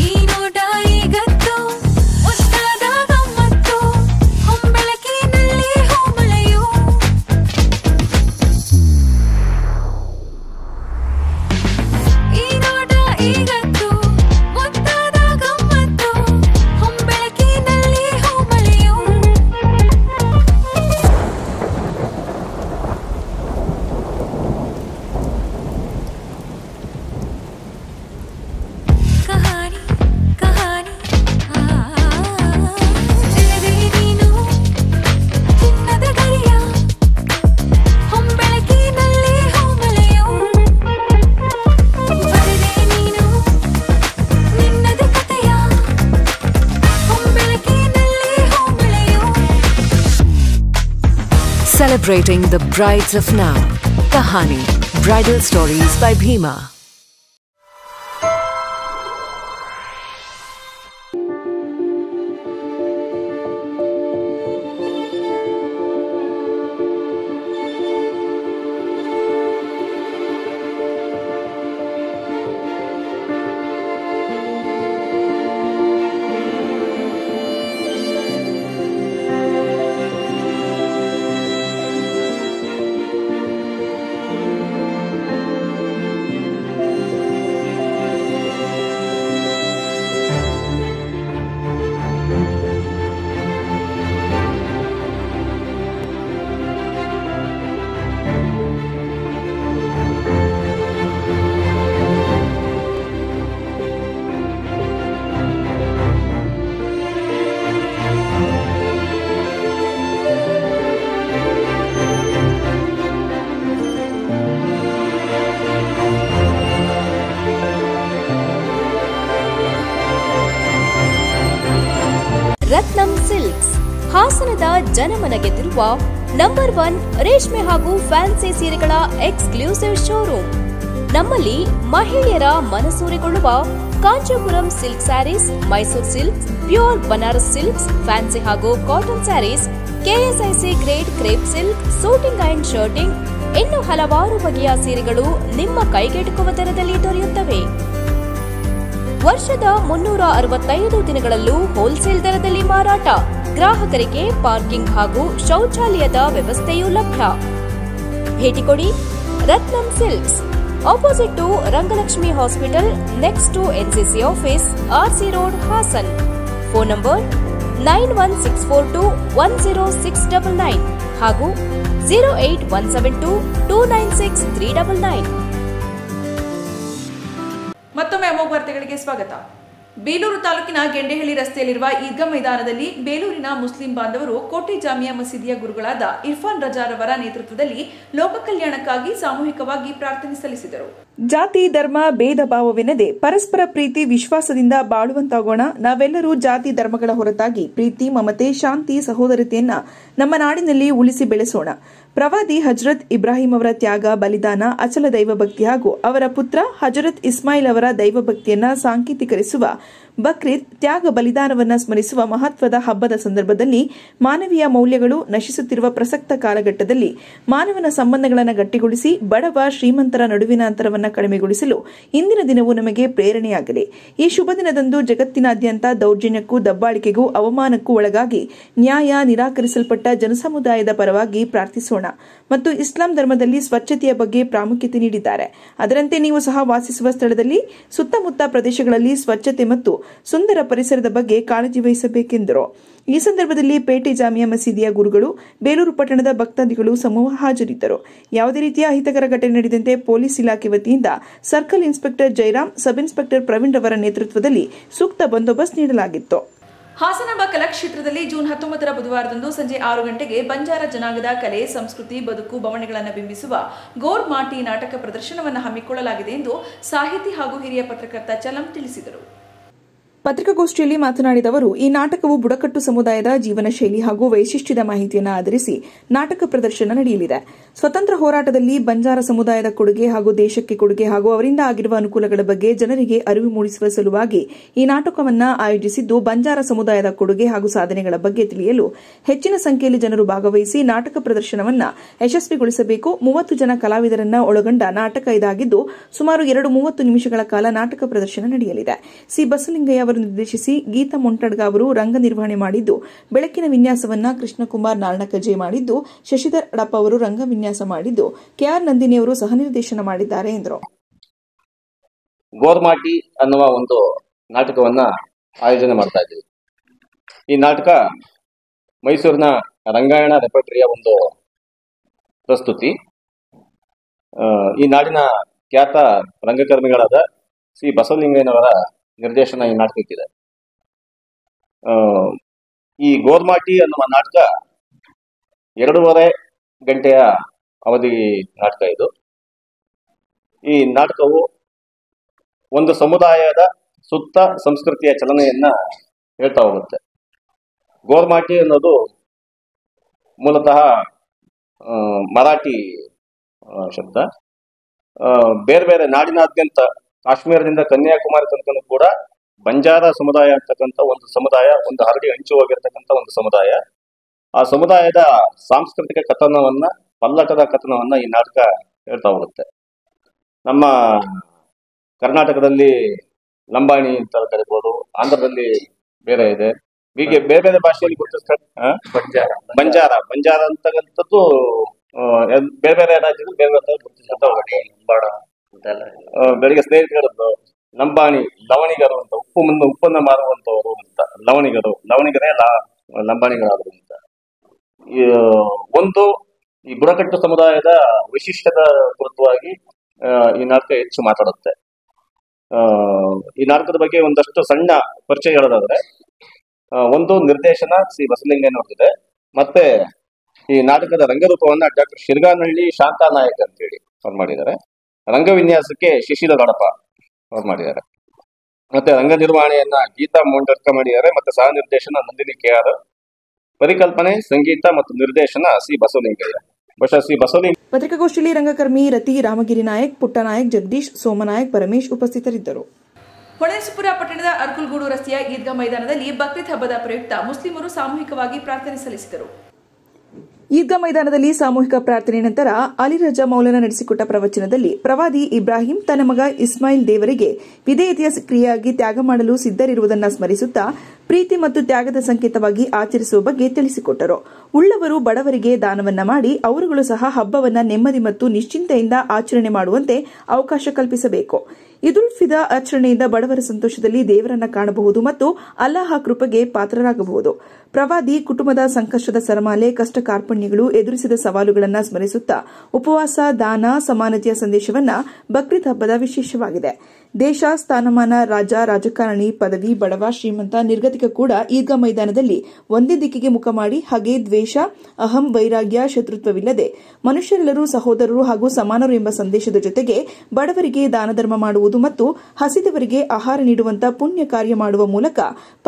Speaker 15: ಈ ನೋಟ ಈಗತ್ತು ಮುದ್ದಾದ ಗಮ್ಮತ್ತು, ಹೊಂಬೆಳಕಿನ
Speaker 7: Celebrating the brides of now. Kahani, Bridal Stories by Bhima.
Speaker 16: Ratnam silks ಹಾಸನದ ಜನಮನ ಗೆದ್ದಿರುವ ನಂಬರ್ 1 ರೇಷ್ಮೆ ಹಾಗೂ ಫ್ಯಾನ್ಸಿ ಸೀರೆಗಳ ಎಕ್ಸ್ಕ್ಲೂಸಿವ್ ಶೋರೂಮ್. ನಮ್ಮಲ್ಲಿ ಮಹಿಳೆಯರ ಮನಸೂರೆಗೊಳ್ಳುವ Kanchipuram silk sarees, Mysuru silks, pure Banaras silks, fancy ಹಾಗೂ cotton sarees, KSIC grade crepe silk, suiting and shirting, ಇನ್ನು ಹಲವಾರು ಬಗೆಯ ಸೀರೆಗಳು ನಿಮ್ಮ ಕೈಗೆಟುಕುವ ದರದಲ್ಲಿ ದೊರೆಯುತ್ತವೆ. ವರ್ಷದ 365 ದಿನಗಳಲ್ಲೂ ಹೋಲ್ಸೇಲ್ ದರದಲ್ಲಿ ಮಾರಾಟ. ಗ್ರಾಹಕರಿಗೆ ಪಾರ್ಕಿಂಗ್ ಹಾಗೂ ಶೌಚಾಲಯದ ವ್ಯವಸ್ಥೆಯೂ ಲಭ್ಯ. ಭೇಟಿ ಕೊಡಿ Ratnam silks, opposite to Rangalakshmi hospital, next to NCC office, RC road, Hassan. Phone number 9164210699 ಹಾಗೂ 08172296399.
Speaker 1: ಮತ್ತೊಮ್ಮೆ ಅಮೋಘ ವಾರ್ತೆಗಳಿಗೆ ಸ್ವಾಗತ. ಬೇಲೂರು ತಾಲೂಕಿನ ಗೆಂಡೆಹಳ್ಳಿ ರಸ್ತೆಯಲ್ಲಿರುವ ಈದ್ಗಾ ಮೈದಾನದಲ್ಲಿ ಬೇಲೂರಿನ ಮುಸ್ಲಿಂ ಬಾಂಧವರು ಕೋಟೆ ಜಾಮಿಯಾ ಮಸೀದಿಯ ಗುರುಗಳಾದ ಇರ್ಫಾನ್ ರಜಾರವರ ನೇತೃತ್ವದಲ್ಲಿ ಲೋಕ ಕಲ್ಯಾಣಕ್ಕಾಗಿ ಸಾಮೂಹಿಕವಾಗಿ ಪ್ರಾರ್ಥನೆ ಸಲ್ಲಿಸಿದರು.
Speaker 2: ಜಾತಿ ಧರ್ಮ ಭೇದ ಭಾವವೆನ್ನದೆ ಪರಸ್ಪರ ಪ್ರೀತಿ ವಿಶ್ವಾಸದಿಂದ ಬಾಳುವಂತಾಗೋಣ. ನಾವೆಲ್ಲರೂ ಜಾತಿ ಧರ್ಮಗಳ ಹೊರತಾಗಿ ಪ್ರೀತಿ, ಮಮತೆ, ಶಾಂತಿ, ಸಹೋದರತೆಯನ್ನ ನಮ್ಮ ನಾಡಿನಲ್ಲಿ ಉಳಿಸಿ ಬೆಳೆಸೋಣ. ಪ್ರವಾದಿ ಹಜರತ್ ಇಬ್ರಾಹಿಂ ಅವರ ತ್ಯಾಗ, ಬಲಿದಾನ, ಅಚಲ ದೈವಭಕ್ತಿ ಹಾಗೂ ಅವರ ಪುತ್ರ ಹಜರತ್ ಇಸ್ಮಾಯಿಲ್ ಅವರ ದೈವಭಕ್ತಿಯನ್ನ ಸಾಂಕೇತಿಕರಿಸುವ ಬಕ್ರೀದ್ ತ್ಯಾಗ ಬಲಿದಾನವನ್ನು ಸ್ಮರಿಸುವ ಮಹತ್ವದ ಹಬ್ಬದ ಸಂದರ್ಭದಲ್ಲಿ ಮಾನವೀಯ ಮೌಲ್ಯಗಳು ನಶಿಸುತ್ತಿರುವ ಪ್ರಸಕ್ತ ಕಾಲಘಟ್ಟದಲ್ಲಿ ಮಾನವನ ಸಂಬಂಧಗಳನ್ನು ಗಟ್ಟಿಗೊಳಿಸಿ ಬಡವ ಶ್ರೀಮಂತರ ನಡುವಿನ ಅಂತರವನ್ನು ಕಡಿಮೆಗೊಳಿಸಲು ಇಂದಿನ ದಿನವು ನಮಗೆ ಪ್ರೇರಣೆಯಾಗಲಿ. ಈ ಶುಭ ದಿನದಂದು ಜಗತ್ತಿನಾದ್ಯಂತ ದೌರ್ಜನ್ಯಕ್ಕೂ ದಬ್ಬಾಳಿಕೆಗೂ ಅವಮಾನಕ್ಕೂ ಒಳಗಾಗಿ ನ್ಯಾಯ ನಿರಾಕರಿಸಲ್ಪಟ್ಟ ಜನಸಮುದಾಯದ ಪರವಾಗಿ ಪ್ರಾರ್ಥಿಸೋಣ ಮತ್ತು ಇಸ್ಲಾಂ ಧರ್ಮದಲ್ಲಿ ಸ್ವಚ್ಛತೆಯ ಬಗ್ಗೆ ಪ್ರಾಮುಖ್ಯತೆ ನೀಡಿದ್ದಾರೆ. ಅದರಂತೆ ನೀವು ಸಹ ವಾಸಿಸುವ ಸ್ಥಳದಲ್ಲಿ ಸುತ್ತಮುತ್ತ ಪ್ರದೇಶಗಳಲ್ಲಿ ಸ್ವಚ್ಛತೆ ಮತ್ತು ಸುಂದರ ಪರಿಸರದ ಬಗ್ಗೆ ಕಾಳಜಿ ವಹಿಸಬೇಕೆಂದರು. ಈ ಸಂದರ್ಭದಲ್ಲಿ ಪೇಟೆ ಜಾಮಿಯಾ ಮಸೀದಿಯ ಗುರುಗಳು, ಬೇಲೂರು ಪಟ್ಟಣದ ಭಕ್ತಾದಿಗಳು ಸಮೂಹ ಹಾಜರಿದ್ದರು. ಯಾವುದೇ ರೀತಿಯ ಅಹಿತಕರ ಘಟನೆ ನಡೆದಂತೆ ಪೊಲೀಸ್ ಇಲಾಖೆ ವತಿಯಿಂದ circle inspector Jayaram, sub inspector Praveen ರವರ ನೇತೃತ್ವದಲ್ಲಿ ಸೂಕ್ತ ಬಂದೋಬಸ್ತ್ ನೀಡಲಾಗಿತ್ತು.
Speaker 1: ಹಾಸನಾಂಬ ಕಲಾಕ್ಷೇತ್ರದಲ್ಲಿ ಜೂನ್ 19 ಬುಧವಾರದಂದು ಸಂಜೆ 6 ಗಂಟೆಗೆ ಬಂಜಾರ ಜನಾಂಗದ ಕಲೆ, ಸಂಸ್ಕೃತಿ, ಬದುಕು, ಬವಣೆಗಳನ್ನು ಬಿಂಬಿಸುವ ಗೋರ್ ಮಾಟಿ ನಾಟಕ ಪ್ರದರ್ಶನವನ್ನು ಹಮ್ಮಿಕೊಳ್ಳಲಾಗಿದೆ ಎಂದು ಸಾಹಿತಿ ಹಾಗೂ ಹಿರಿಯ ಪತ್ರಕರ್ತ ಚಲಂ ತಿಳಿಸಿದರು.
Speaker 2: ಪತ್ರಿಕಾಗೋಷ್ಠಿಯಲ್ಲಿ ಮಾತನಾಡಿದ ಅವರು, ಈ ನಾಟಕವು ಬುಡಕಟ್ಟು ಸಮುದಾಯದ ಜೀವನ ಶೈಲಿ ಹಾಗೂ ವೈಶಿಷ್ಟ್ಯದ ಮಾಹಿತಿಯನ್ನು ಆಧರಿಸಿ ನಾಟಕ ಪ್ರದರ್ಶನ ನಡೆಯಲಿದೆ. ಸ್ವತಂತ್ರ ಹೋರಾಟದಲ್ಲಿ ಬಂಜಾರ ಸಮುದಾಯದ ಕೊಡುಗೆ ಹಾಗೂ ದೇಶಕ್ಕೆ ಕೊಡುಗೆ ಹಾಗೂ ಅವರಿಂದ ಆಗಿರುವ ಅನುಕೂಲಗಳ ಬಗ್ಗೆ ಜನರಿಗೆ ಅರಿವು ಮೂಡಿಸುವ ಸಲುವಾಗಿ ಈ ನಾಟಕವನ್ನು ಆಯೋಜಿಸಿದ್ದು, ಬಂಜಾರ ಸಮುದಾಯದ ಕೊಡುಗೆ ಹಾಗೂ ಸಾಧನೆಗಳ ಬಗ್ಗೆ ತಿಳಿಯಲು ಹೆಚ್ಚಿನ ಸಂಖ್ಯೆಯಲ್ಲಿ ಜನರು ಭಾಗವಹಿಸಿ ನಾಟಕ ಪ್ರದರ್ಶನವನ್ನು ಯಶಸ್ವಿಗೊಳಿಸಬೇಕು. 30 ಜನ ಕಲಾವಿದರನ್ನು ಒಳಗೊಂಡ ನಾಟಕ ಇದಾಗಿದ್ದು, ಸುಮಾರು 2:30 ನಿಮಿಷಗಳ ಕಾಲ ನಾಟಕ ಪ್ರದರ್ಶನ ನಡೆಯಲಿದೆ. ಸಿ ಬಸಲಿಂಗಯ್ಯ ಅವರು ನಿರ್ದೇಶಿಸಿ, ಗೀತಾ ಮೊಂಟಡ್ಗ ಅವರು ರಂಗ ನಿರ್ವಹಣೆ ಮಾಡಿದ್ದು, ಬೆಳಕಿನ ವಿನ್ಯಾಸವನ್ನ ಕೃಷ್ಣಕುಮಾರ್ ನಾಲ್ನಕಜೆ ಮಾಡಿದ್ದು, ಶಶಿಧರ್ ಅಡಪ್ಪ ಅವರು ರಂಗ ವಿನ್ಯಾಸ ಮಾಡಿದ್ದು, ಕೆಆರ್ ನಂದಿನಿ ಅವರು ಸಹ ನಿರ್ದೇಶನ ಮಾಡಿದ್ದಾರೆ ಎಂದರು.
Speaker 17: ಗೋರ್ಮಾಟಿ ಅನ್ನುವ ಒಂದು ನಾಟಕವನ್ನ ಆಯೋಜನೆ ಮಾಡ್ತಾ ಇದ್ದೀವಿ. ಈ ನಾಟಕ ಮೈಸೂರಿನ ರಂಗಾಯಣ ರೆಪರ್ಟರಿಯ ಒಂದು ಪ್ರಸ್ತುತಿ. ಈ ನಾಡಿನ ಖ್ಯಾತ ರಂಗಕರ್ಮಿಗಳಾದ ಸಿ ಬಸವಲಿಂಗಯ್ಯನವರ ನಿರ್ದೇಶನ ಈ ನಾಟಕಕ್ಕಿದೆ. ಈ ಗೋರ್ಮಾಟಿ ಅನ್ನುವ ನಾಟಕ 2.5 ಗಂಟೆಯ ಅವಧಿ ನಾಟಕ ಇದು. ಈ ನಾಟಕವು ಒಂದು ಸಮುದಾಯದ ಸುತ್ತ ಸಂಸ್ಕೃತಿಯ ಚಲನೆಯನ್ನ ಹೇಳ್ತಾ ಹೋಗುತ್ತೆ. ಗೋರ್ಮಾಟಿ ಅನ್ನೋದು ಮೂಲತಃ ಮರಾಠಿ ಶಬ್ದ. ಬೇರೆ ಬೇರೆ ನಾಡಿನಾದ್ಯಂತ ಕಾಶ್ಮೀರದಿಂದ ಕನ್ಯಾಕುಮಾರಿ ತನಕ ಕೂಡ ಬಂಜಾರ ಸಮುದಾಯ ಅಂತಕ್ಕಂಥ ಒಂದು ಸಮುದಾಯ, ಒಂದು ಹರಡಿ ಹಂಚಿ ಹೋಗಿರ್ತಕ್ಕಂಥ ಒಂದು ಸಮುದಾಯ. ಆ ಸಮುದಾಯದ ಸಾಂಸ್ಕೃತಿಕ ಕಥನವನ್ನ, ಪಲ್ಲಟದ ಕಥನವನ್ನ ಈ ನಾಟಕ ಹೇಳ್ತಾ ಹೋಗುತ್ತೆ. ನಮ್ಮ ಕರ್ನಾಟಕದಲ್ಲಿ ಲಂಬಾಣಿ ಅಂತ ಕರಿಬಹುದು, ಆಂಧ್ರದಲ್ಲಿ ಬೇರೆ ಇದೆ, ಹೀಗೆ ಬೇರೆ ಬೇರೆ ಭಾಷೆಯಲ್ಲಿ ಬಂಜಾರ ಅಂತಕ್ಕಂಥದ್ದು ಬೇರೆ ಬೇರೆ ರಾಜ್ಯದಲ್ಲಿ ಬೇರೆ ಬೇರೆ ಗುರುತಿಸ್ತಾ ಹೋಗುತ್ತೆ. ಬೆಳಿಗ್ಗೆ ಸ್ನೇಹಿತರದ್ದು ಲಂಬಾಣಿ, ಲವಣಿಗರು ಅಂತ, ಉಪ್ಪನ್ನ ಮಾರುವಂತವರು ಅಂತ, ಲವಣಿಗರೇ ಲಂಬಾಣಿಗರಾದರು ಅಂತ. ಒಂದು ಈ ಬುಡಕಟ್ಟು ಸಮುದಾಯದ ವೈಶಿಷ್ಟ್ಯದ ಕುರಿತವಾಗಿ ಈ ನಾಟಕ ಹೆಚ್ಚು ಮಾತಾಡುತ್ತೆ. ಈ ನಾಟಕದ ಬಗ್ಗೆ ಒಂದಷ್ಟು ಸಣ್ಣ ಪರಿಚಯ ಹೇಳೋದಾದ್ರೆ, ಒಂದು ನಿರ್ದೇಶನ ಸಿ ಬಸಲಿಂಗಯ್ಯನವ್ರದಿದೆ. ಮತ್ತೆ ಈ ನಾಟಕದ ರಂಗರೂಪವನ್ನ ಡಾಕ್ಟರ್ ಶಿರ್ಗಾನಹಳ್ಳಿ ಶಾಂತಾನಾಯಕ್ ಅಂತೇಳಿ ಅವ್ರು ಮಾಡಿದ್ದಾರೆ. ರಂಗವಿನ್ಯಾಸಕ್ಕೆ ಶಿಶಿಲ ದೊಡಪ ಅವ್ರು ಮಾಡಿದ್ದಾರೆ. ಮತ್ತೆ ರಂಗ ನಿರ್ವಹಣೆಯನ್ನ ಗೀತಾ ಮೊಂಡರ್ಕ ಮಾಡಿದ್ದಾರೆ. ಮತ್ತೆ ಸಹ ನಿರ್ದೇಶನ ನಂದಿನಿ KR, ಪರಿಕಲ್ಪನೆ, ಸಂಗೀತ ಮತ್ತು ನಿರ್ದೇಶನ ಸಿ ಬಸವಲಿಂಗಯ್ಯ. ಬಹುಶಃ ಸಿ ಬಸವಲಿಂಗ.
Speaker 2: ಪತ್ರಿಕಾಗೋಷ್ಠಿಯಲ್ಲಿ ರಂಗಕರ್ಮಿ ರತಿ, ರಾಮಗಿರಿ ನಾಯಕ್, ಪುಟ್ಟನಾಯಕ್, ಜಗದೀಶ್, ಸೋಮನಾಯಕ್, ಪರಮೇಶ್ ಉಪಸ್ಥಿತರಿದ್ದರು.
Speaker 1: ಹೊಳೆನರಸೀಪುರ ಪಟ್ಟಣದ ಅರ್ಕುಲ್ಗೂಡು ರಸ್ತೆಯ ಈದ್ಗಾ ಮೈದಾನದಲ್ಲಿ ಬಕ್ರೀದ್ ಹಬ್ಬದ ಪ್ರಯುಕ್ತ ಮುಸ್ಲಿಮರು ಸಾಮೂಹಿಕವಾಗಿ ಪ್ರಾರ್ಥನೆ ಸಲ್ಲಿಸಿದರು.
Speaker 2: ಈದ್ಗಾ ಮೈದಾನದಲ್ಲಿ ಸಾಮೂಹಿಕ ಪ್ರಾರ್ಥನೆ ನಂತರ ಅಲಿ ರಜಾ ಮೌಲಾನ ನಡೆಸಿಕೊಟ್ಟ ಪ್ರವಚನದಲ್ಲಿ ಪ್ರವಾದಿ ಇಬ್ರಾಹಿಂ ತನ್ನ ಮಗ ಇಸ್ಮಾಯಿಲ್ ದೇವರಿಗೆ ವಿಧೇಯತೆಯ ಕ್ರಿಯೆಯಾಗಿ ತ್ಯಾಗ ಮಾಡಲು ಸಿದ್ದರಿರುವುದನ್ನು ಸ್ಮರಿಸುತ್ತಾ ಪ್ರೀತಿ ಮತ್ತು ತ್ಯಾಗದ ಸಂಕೇತವಾಗಿ ಆಚರಿಸುವ ಬಗ್ಗೆ ತಿಳಿಸಿಕೊಟ್ಟರು. ಉಳ್ಳವರು ಬಡವರಿಗೆ ದಾನವನ್ನ ಮಾಡಿ ಅವರುಗಳು ಸಹ ಹಬ್ಬವನ್ನ ನೆಮ್ಮದಿ ಮತ್ತು ನಿಶ್ಚಿಂತೆಯಿಂದ ಆಚರಣೆ ಮಾಡುವಂತೆ ಅವಕಾಶ ಕಲ್ಪಿಸಬೇಕು. ಈದುಲ್ ಫಿದಾ ಆಚರಣೆಯಿಂದ ಬಡವರ ಸಂತೋಷದಲ್ಲಿ ದೇವರನ್ನ ಕಾಣಬಹುದು ಮತ್ತು ಅಲ್ಲಾಹ ಕೃಪೆಗೆ ಪಾತ್ರರಾಗಬಹುದು. ಪ್ರವಾದಿ ಕುಟುಂಬದ ಸಂಕಷ್ಟದ ಸರಮಾಲೆ, ಕಷ್ಟ ಕಾರ್ಪಣ್ಯಗಳು, ಎದುರಿಸಿದ ಸವಾಲುಗಳನ್ನು ಸ್ಮರಿಸುತ್ತಾ ಉಪವಾಸ, ದಾನ, ಸಮಾನತೆಯ ಸಂದೇಶವನ್ನ ಬಕ್ರೀದ್ ಹಬ್ಬದ ವಿಶೇಷವಾಗಿದೆ. ದೇಶ, ಸ್ಥಾನಮಾನ, ರಾಜ, ರಾಜಕಾರಣಿ, ಪದವಿ, ಬಡವ, ಶ್ರೀಮಂತ, ನಿರ್ಗತಿಕ ಕೂಡ ಈದ್ಗಾ ಮೈದಾನದಲ್ಲಿ ಒಂದೇ ದಿಕ್ಕಿಗೆ ಮುಖ ಮಾಡಿ ಹಾಗೆ ದ್ವೇಷ, ಅಹಂ, ವೈರಾಗ್ಯ, ಶತ್ರುತ್ವವಿಲ್ಲದೆ ಮನುಷ್ಯರೆಲ್ಲರೂ ಸಹೋದರರು ಹಾಗೂ ಸಮಾನರು ಎಂಬ ಸಂದೇಶದ ಜೊತೆಗೆ ಬಡವರಿಗೆ ದಾನ ಧರ್ಮ ಮಾಡುವುದು ಮತ್ತು ಹಸಿದವರಿಗೆ ಆಹಾರ ನೀಡುವಂತ ಪುಣ್ಯ ಕಾರ್ಯ ಮಾಡುವ ಮೂಲಕ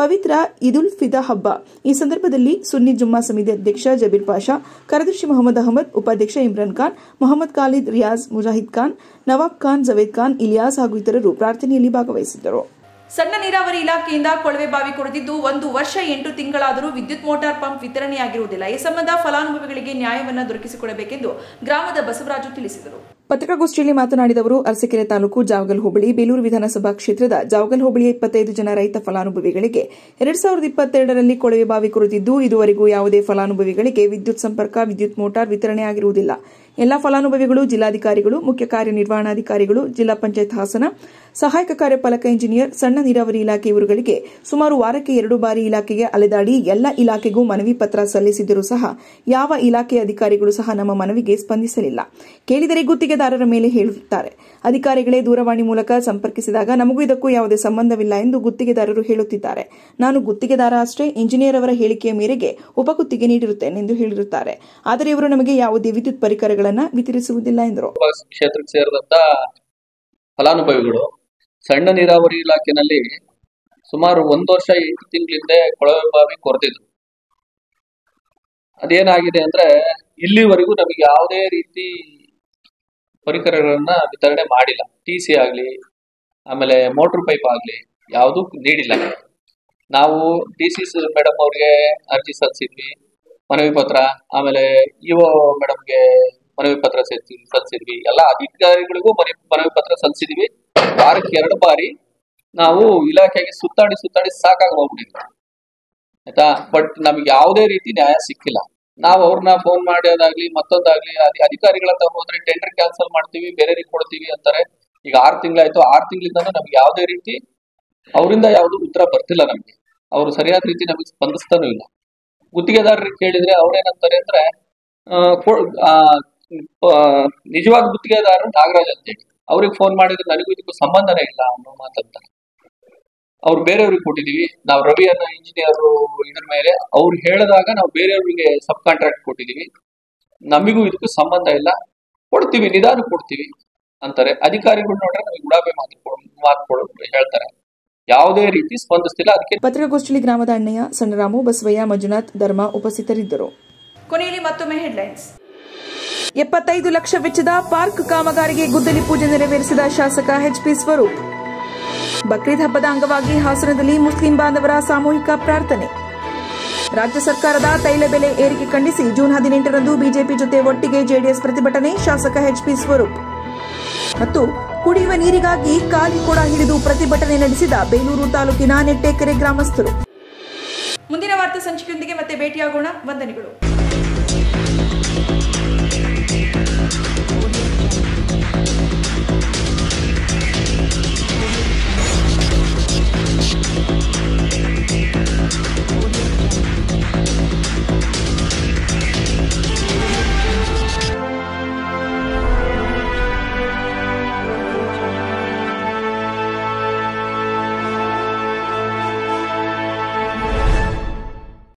Speaker 2: ಪವಿತ್ರ ಈದುಲ್ ಫಿದಾ ಹಬ್ಬ. ಈ ಸಂದರ್ಭದಲ್ಲಿ ಸುನ್ನಿ ಜುಮ್ಮಾ ಸಮಿತಿ ಅಧ್ಯಕ್ಷ ಜಬೀರ್ ಪಾಷಾ, ಕಾರ್ಯದರ್ಶಿ ಮೊಹಮ್ಮದ್ ಅಹಮದ್, ಉಪಾಧ್ಯಕ್ಷ ಇಮ್ರಾನ್ ಖಾನ್, ಮೊಹಮ್ಮದ್ ಖಾಲಿದ್, ರಿಯಾಜ್, ಮುಜಾಹಿದ್ ಖಾನ್, ನವಾಬ್ ಖಾನ್, ಜವೇದ್ ಖಾನ್, ಇಲಿಯಾಸ್ ಹಾಗೂ ಇತರರು ಪ್ರಾರ್ಥನೆಯಲ್ಲಿ ಭಾಗವಹಿಸಿದ್ದರು.
Speaker 1: ಸಣ್ಣ ನೀರಾವರಿ ಇಲಾಖೆಯಿಂದ ಕೊಳವೆ ಬಾವಿ ಕೊರೆದಿದ್ದು 1 ವರ್ಷ 8 ತಿಂಗಳಾದರೂ ವಿದ್ಯುತ್ ಮೋಟಾರ್ ಪಂಪ್ ವಿತರಣೆಯಾಗಿರುವುದಿಲ್ಲ. ಈ ಸಂಬಂಧ ಫಲಾನುಭವಿಗಳಿಗೆ ನ್ಯಾಯವನ್ನು ದೊರಕಿಸಿಕೊಡಬೇಕೆಂದು ಗ್ರಾಮದ ಬಸವರಾಜು ತಿಳಿಸಿದರು.
Speaker 2: ಪತ್ರಿಕಾಗೋಷ್ಠಿಯಲ್ಲಿ ಮಾತನಾಡಿದ ಅರಸೀಕೆರೆ ತಾಲೂಕು ಜಾವಗಲ್ ಹೋಬಳಿ ಬೇಲೂರು ವಿಧಾನಸಭಾ ಕ್ಷೇತ್ರದ ಜಾವಗಲ್ ಹೋಬಳಿಯ 25 ಜನ ರೈತ ಫಲಾನುಭವಿಗಳಿಗೆ 2022ರಲ್ಲಿ ಕೊಳವೆ ಬಾವಿ ಕೊರೆದಿದ್ದು ಇದುವರೆಗೂ ಯಾವುದೇ ಫಲಾನುಭವಿಗಳಿಗೆ ವಿದ್ಯುತ್ ಸಂಪರ್ಕ, ವಿದ್ಯುತ್ ಮೋಟಾರ್ ವಿತರಣೆಯಾಗಿರುವುದಿಲ್ಲ. ಎಲ್ಲಾ ಫಲಾನುಭವಿಗಳು ಜಿಲ್ಲಾಧಿಕಾರಿಗಳು, ಮುಖ್ಯ ಕಾರ್ಯನಿರ್ವಹಣಾಧಿಕಾರಿಗಳು, ಜಿಲ್ಲಾ ಪಂಚಾಯತ್ ಹಾಸನ, ಸಹಾಯಕ ಕಾರ್ಯಪಾಲಕ ಇಂಜಿನಿಯರ್, ಸಣ್ಣ ನೀರಾವರಿ ಇಲಾಖೆ ಇವರುಗಳಿಗೆ ಸುಮಾರು ವಾರಕ್ಕೆ 2 ಬಾರಿ ಇಲಾಖೆಗೆ ಅಲೆದಾಡಿ ಎಲ್ಲ ಇಲಾಖೆಗೂ ಮನವಿ ಪತ್ರ ಸಲ್ಲಿಸಿದರೂ ಸಹ ಯಾವ ಇಲಾಖೆಯ ಅಧಿಕಾರಿಗಳು ಸಹ ನಮ್ಮ ಮನವಿಗೆ ಸ್ಪಂದಿಸಲಿಲ್ಲ. ಕೇಳಿದರೆ ಗುತ್ತಿಗೆದಾರರ ಮೇಲೆ ಹೇಳುತ್ತಾರೆ. ಅಧಿಕಾರಿಗಳೇ ದೂರವಾಣಿ ಮೂಲಕ ಸಂಪರ್ಕಿಸಿದಾಗ ನಮಗೂ ಇದಕ್ಕೂ ಯಾವುದೇ ಸಂಬಂಧವಿಲ್ಲ ಎಂದು ಗುತ್ತಿಗೆದಾರರು ಹೇಳುತ್ತಿದ್ದಾರೆ. ನಾನು ಗುತ್ತಿಗೆದಾರ ಅಷ್ಟೇ, ಇಂಜಿನಿಯರ್ ಅವರ ಹೇಳಿಕೆಯ ಮೇರೆಗೆ ಉಪಗುತ್ತಿಗೆ ನೀಡಿರುತ್ತೇನೆ ಎಂದು ಹೇಳಿರುತ್ತಾರೆ. ಆದರೆ ಇವರು ನಮಗೆ ಯಾವುದೇ ವಿದ್ಯುತ್ ಪರಿಕರಗಳನ್ನು ವಿತರಿಸುವುದಿಲ್ಲ ಎಂದರು.
Speaker 18: ಕ್ಷೇತ್ರಕ್ಕೆ ಸೇರಿದಂತ ಫಲಾನುಭವಿಗಳು ಸಣ್ಣ ನೀರಾವರಿ ಇಲಾಖೆನಲ್ಲಿ ಸುಮಾರು 1 ವರ್ಷ 8 ತಿಂಗಳಿಂದ ಕೊಳವೆ ಬಾವಿ ಕೊರೆದಿದ್ರು. ಅದೇನಾಗಿದೆ ಅಂದ್ರೆ ಇಲ್ಲಿವರೆಗೂ ನಮಗೆ ಯಾವುದೇ ರೀತಿ ಪರಿಕರಗಳನ್ನ ವಿತರಣೆ ಮಾಡಿಲ್ಲ. TC ಆಗ್ಲಿ, ಆಮೇಲೆ ಮೋಟರ್ ಪೈಪ್ ಆಗ್ಲಿ ಯಾವುದು ನೀಡಿಲ್ಲ. ನಾವು DC ಮೇಡಮ್ ಅವ್ರಿಗೆ ಅರ್ಜಿ ಸಲ್ಲಿಸಿದ್ವಿ, ಮನವಿ ಪತ್ರ, ಆಮೇಲೆ ಇಒ ಮೇಡಮ್ಗೆ ಮನವಿ ಪತ್ರ ಸಲ್ಲಿಸಿದ್ವಿ, ಎಲ್ಲ ಅಧಿಕಾರಿಗಳಿಗೂ ಮನವಿ ಪತ್ರ ಸಲ್ಲಿಸಿದ್ವಿ. ವಾರಕ್ಕೆ 2 ಬಾರಿ ನಾವು ಇಲಾಖೆಗೆ ಸುತ್ತಾಡಿ ಸಾಕಾಗಿ ಹೋಗ್ಬಿಟ್ಟಿದ್ವಿ, ಆಯ್ತಾ. ಬಟ್ ನಮ್ಗೆ ಯಾವುದೇ ರೀತಿ ನ್ಯಾಯ ಸಿಕ್ಕಿಲ್ಲ. ನಾವು ಅವ್ರನ್ನ ಫೋನ್ ಮಾಡೋದಾಗ್ಲಿ ಮತ್ತೊಂದಾಗ್ಲಿ ಅಧಿಕಾರಿಗಳ ಹತ್ರ ಹೋದ್ರೆ ಟೆಂಡರ್ ಕ್ಯಾನ್ಸಲ್ ಮಾಡ್ತೀವಿ, ಬೇರೆಯವ್ರಿಗೆ ಕೊಡ್ತೀವಿ ಅಂತಾರೆ. ಈಗ 6 ತಿಂಗಳಾಯ್ತು, 6 ತಿಂಗಳಿಂದ ನಮ್ಗೆ ಯಾವುದೇ ರೀತಿ ಅವರಿಂದ ಯಾವುದು ಉತ್ತರ ಬರ್ತಿಲ್ಲ. ನಮ್ಗೆ ಅವರು ಸರಿಯಾದ ರೀತಿ ನಮಗೆ ಸ್ಪಂದಿಸ್ತಾನೂ ಇಲ್ಲ. ಗುತ್ತಿಗೆದಾರರಿಗೆ ಕೇಳಿದ್ರೆ ಅವ್ರೇನಂತಾರೆ ಅಂದ್ರೆ ನಿಜವಾದ ಗುತ್ತಿಗೆದಾರರು ನಾಗರಾಜ್ ಅಂತೇಳಿ, ಅವ್ರಿಗೆ ಫೋನ್ ಮಾಡಿದ್ರೆ ನನಗೂ ಇದಕ್ಕೂ ಸಂಬಂಧನೇ ಇಲ್ಲ ಅನ್ನೋ ಮಾತಂತಾರೆ. ಅವ್ರು ಬೇರೆಯವ್ರಿಗೆ ಕೊಟ್ಟಿದೀವಿ, ನಾವು ರವಿ ಅನ್ನೋ ಇಂಜಿನಿಯರ್ ಇದ್ರ ಮೇಲೆ ಅವ್ರು ಹೇಳಿದಾಗ ನಾವು ಬೇರೆಯವ್ರಿಗೆ ಸಬ್ ಕಾಂಟ್ರಾಕ್ಟ್ ಕೊಟ್ಟಿದೀವಿ, ನಮಿಗೂ ಇದಕ್ಕೂ ಸಂಬಂಧ ಇಲ್ಲ, ಕೊಡ್ತೀವಿ, ನಿಧಾನ ಕೊಡ್ತೀವಿ ಅಂತಾರೆ. ಅಧಿಕಾರಿಗಳು ನೋಡ್ರೆ ನಮಗೆ ಉಡಾಬೆ ಮಾತು ಹೇಳ್ತಾರೆ, ಯಾವುದೇ ರೀತಿ ಸ್ಪಂದಿಸ್ತಿಲ್ಲ. ಅದಕ್ಕೆ
Speaker 2: ಪತ್ರಿಕಾಗೋಷ್ಠಿಯಲ್ಲಿ ಗ್ರಾಮದ ಅಣ್ಣಯ್ಯ, ಸಣ್ಣರಾಮು, ಬಸವಯ್ಯ, ಮಂಜುನಾಥ್, ಧರ್ಮ ಉಪಸ್ಥಿತರಿದ್ದರು.
Speaker 1: ಕೊನೆಯಲ್ಲಿ ಮತ್ತೊಮ್ಮೆ ಹೆಡ್ಲೈನ್ಸ್.
Speaker 2: 75 ಲಕ್ಷ ವೆಚ್ಚದ ಪಾರ್ಕ್ ಕಾಮಗಾರಿಗೆ ಗುದ್ದಲಿ ಪೂಜೆ ನೆರವೇರಿಸಿದ ಶಾಸಕ ಎಚ್ಪಿ ಸ್ವರೂಪ್. ಬಕ್ರೀದ್ ಹಬ್ಬದ ಅಂಗವಾಗಿ ಹಾಸನದಲ್ಲಿ ಮುಸ್ಲಿಂ ಬಾಂಧವರ ಸಾಮೂಹಿಕ ಪ್ರಾರ್ಥನೆ. ರಾಜ್ಯ ಸರ್ಕಾರದ ತೈಲ ಬೆಲೆ ಏರಿಕೆ ಖಂಡಿಸಿ ಜೂನ್ 18ರಂದು ಬಿಜೆಪಿ ಜೊತೆ ಒಟ್ಟಿಗೆ ಜೆಡಿಎಸ್ ಪ್ರತಿಭಟನೆ, ಶಾಸಕ ಎಚ್ಪಿ ಸ್ವರೂಪ್. ಮತ್ತು ಕುಡಿಯುವ ನೀರಿಗಾಗಿ ಕಾಲಿ ಕೊಡ ಹಿಡಿದು ಪ್ರತಿಭಟನೆ ನಡೆಸಿದ ಬೇಲೂರು ತಾಲೂಕಿನ ನೆಟ್ಟೇಕೆರೆ ಗ್ರಾಮಸ್ಥರು.
Speaker 1: ಮುಂದಿನ ವಾರ್ತಾ ಸಂಚಿಕೆಯೊಂದಿಗೆ ಮತ್ತೆ ಭೇಟಿಯಾಗೋಣ. ವಂದನೆಗಳು.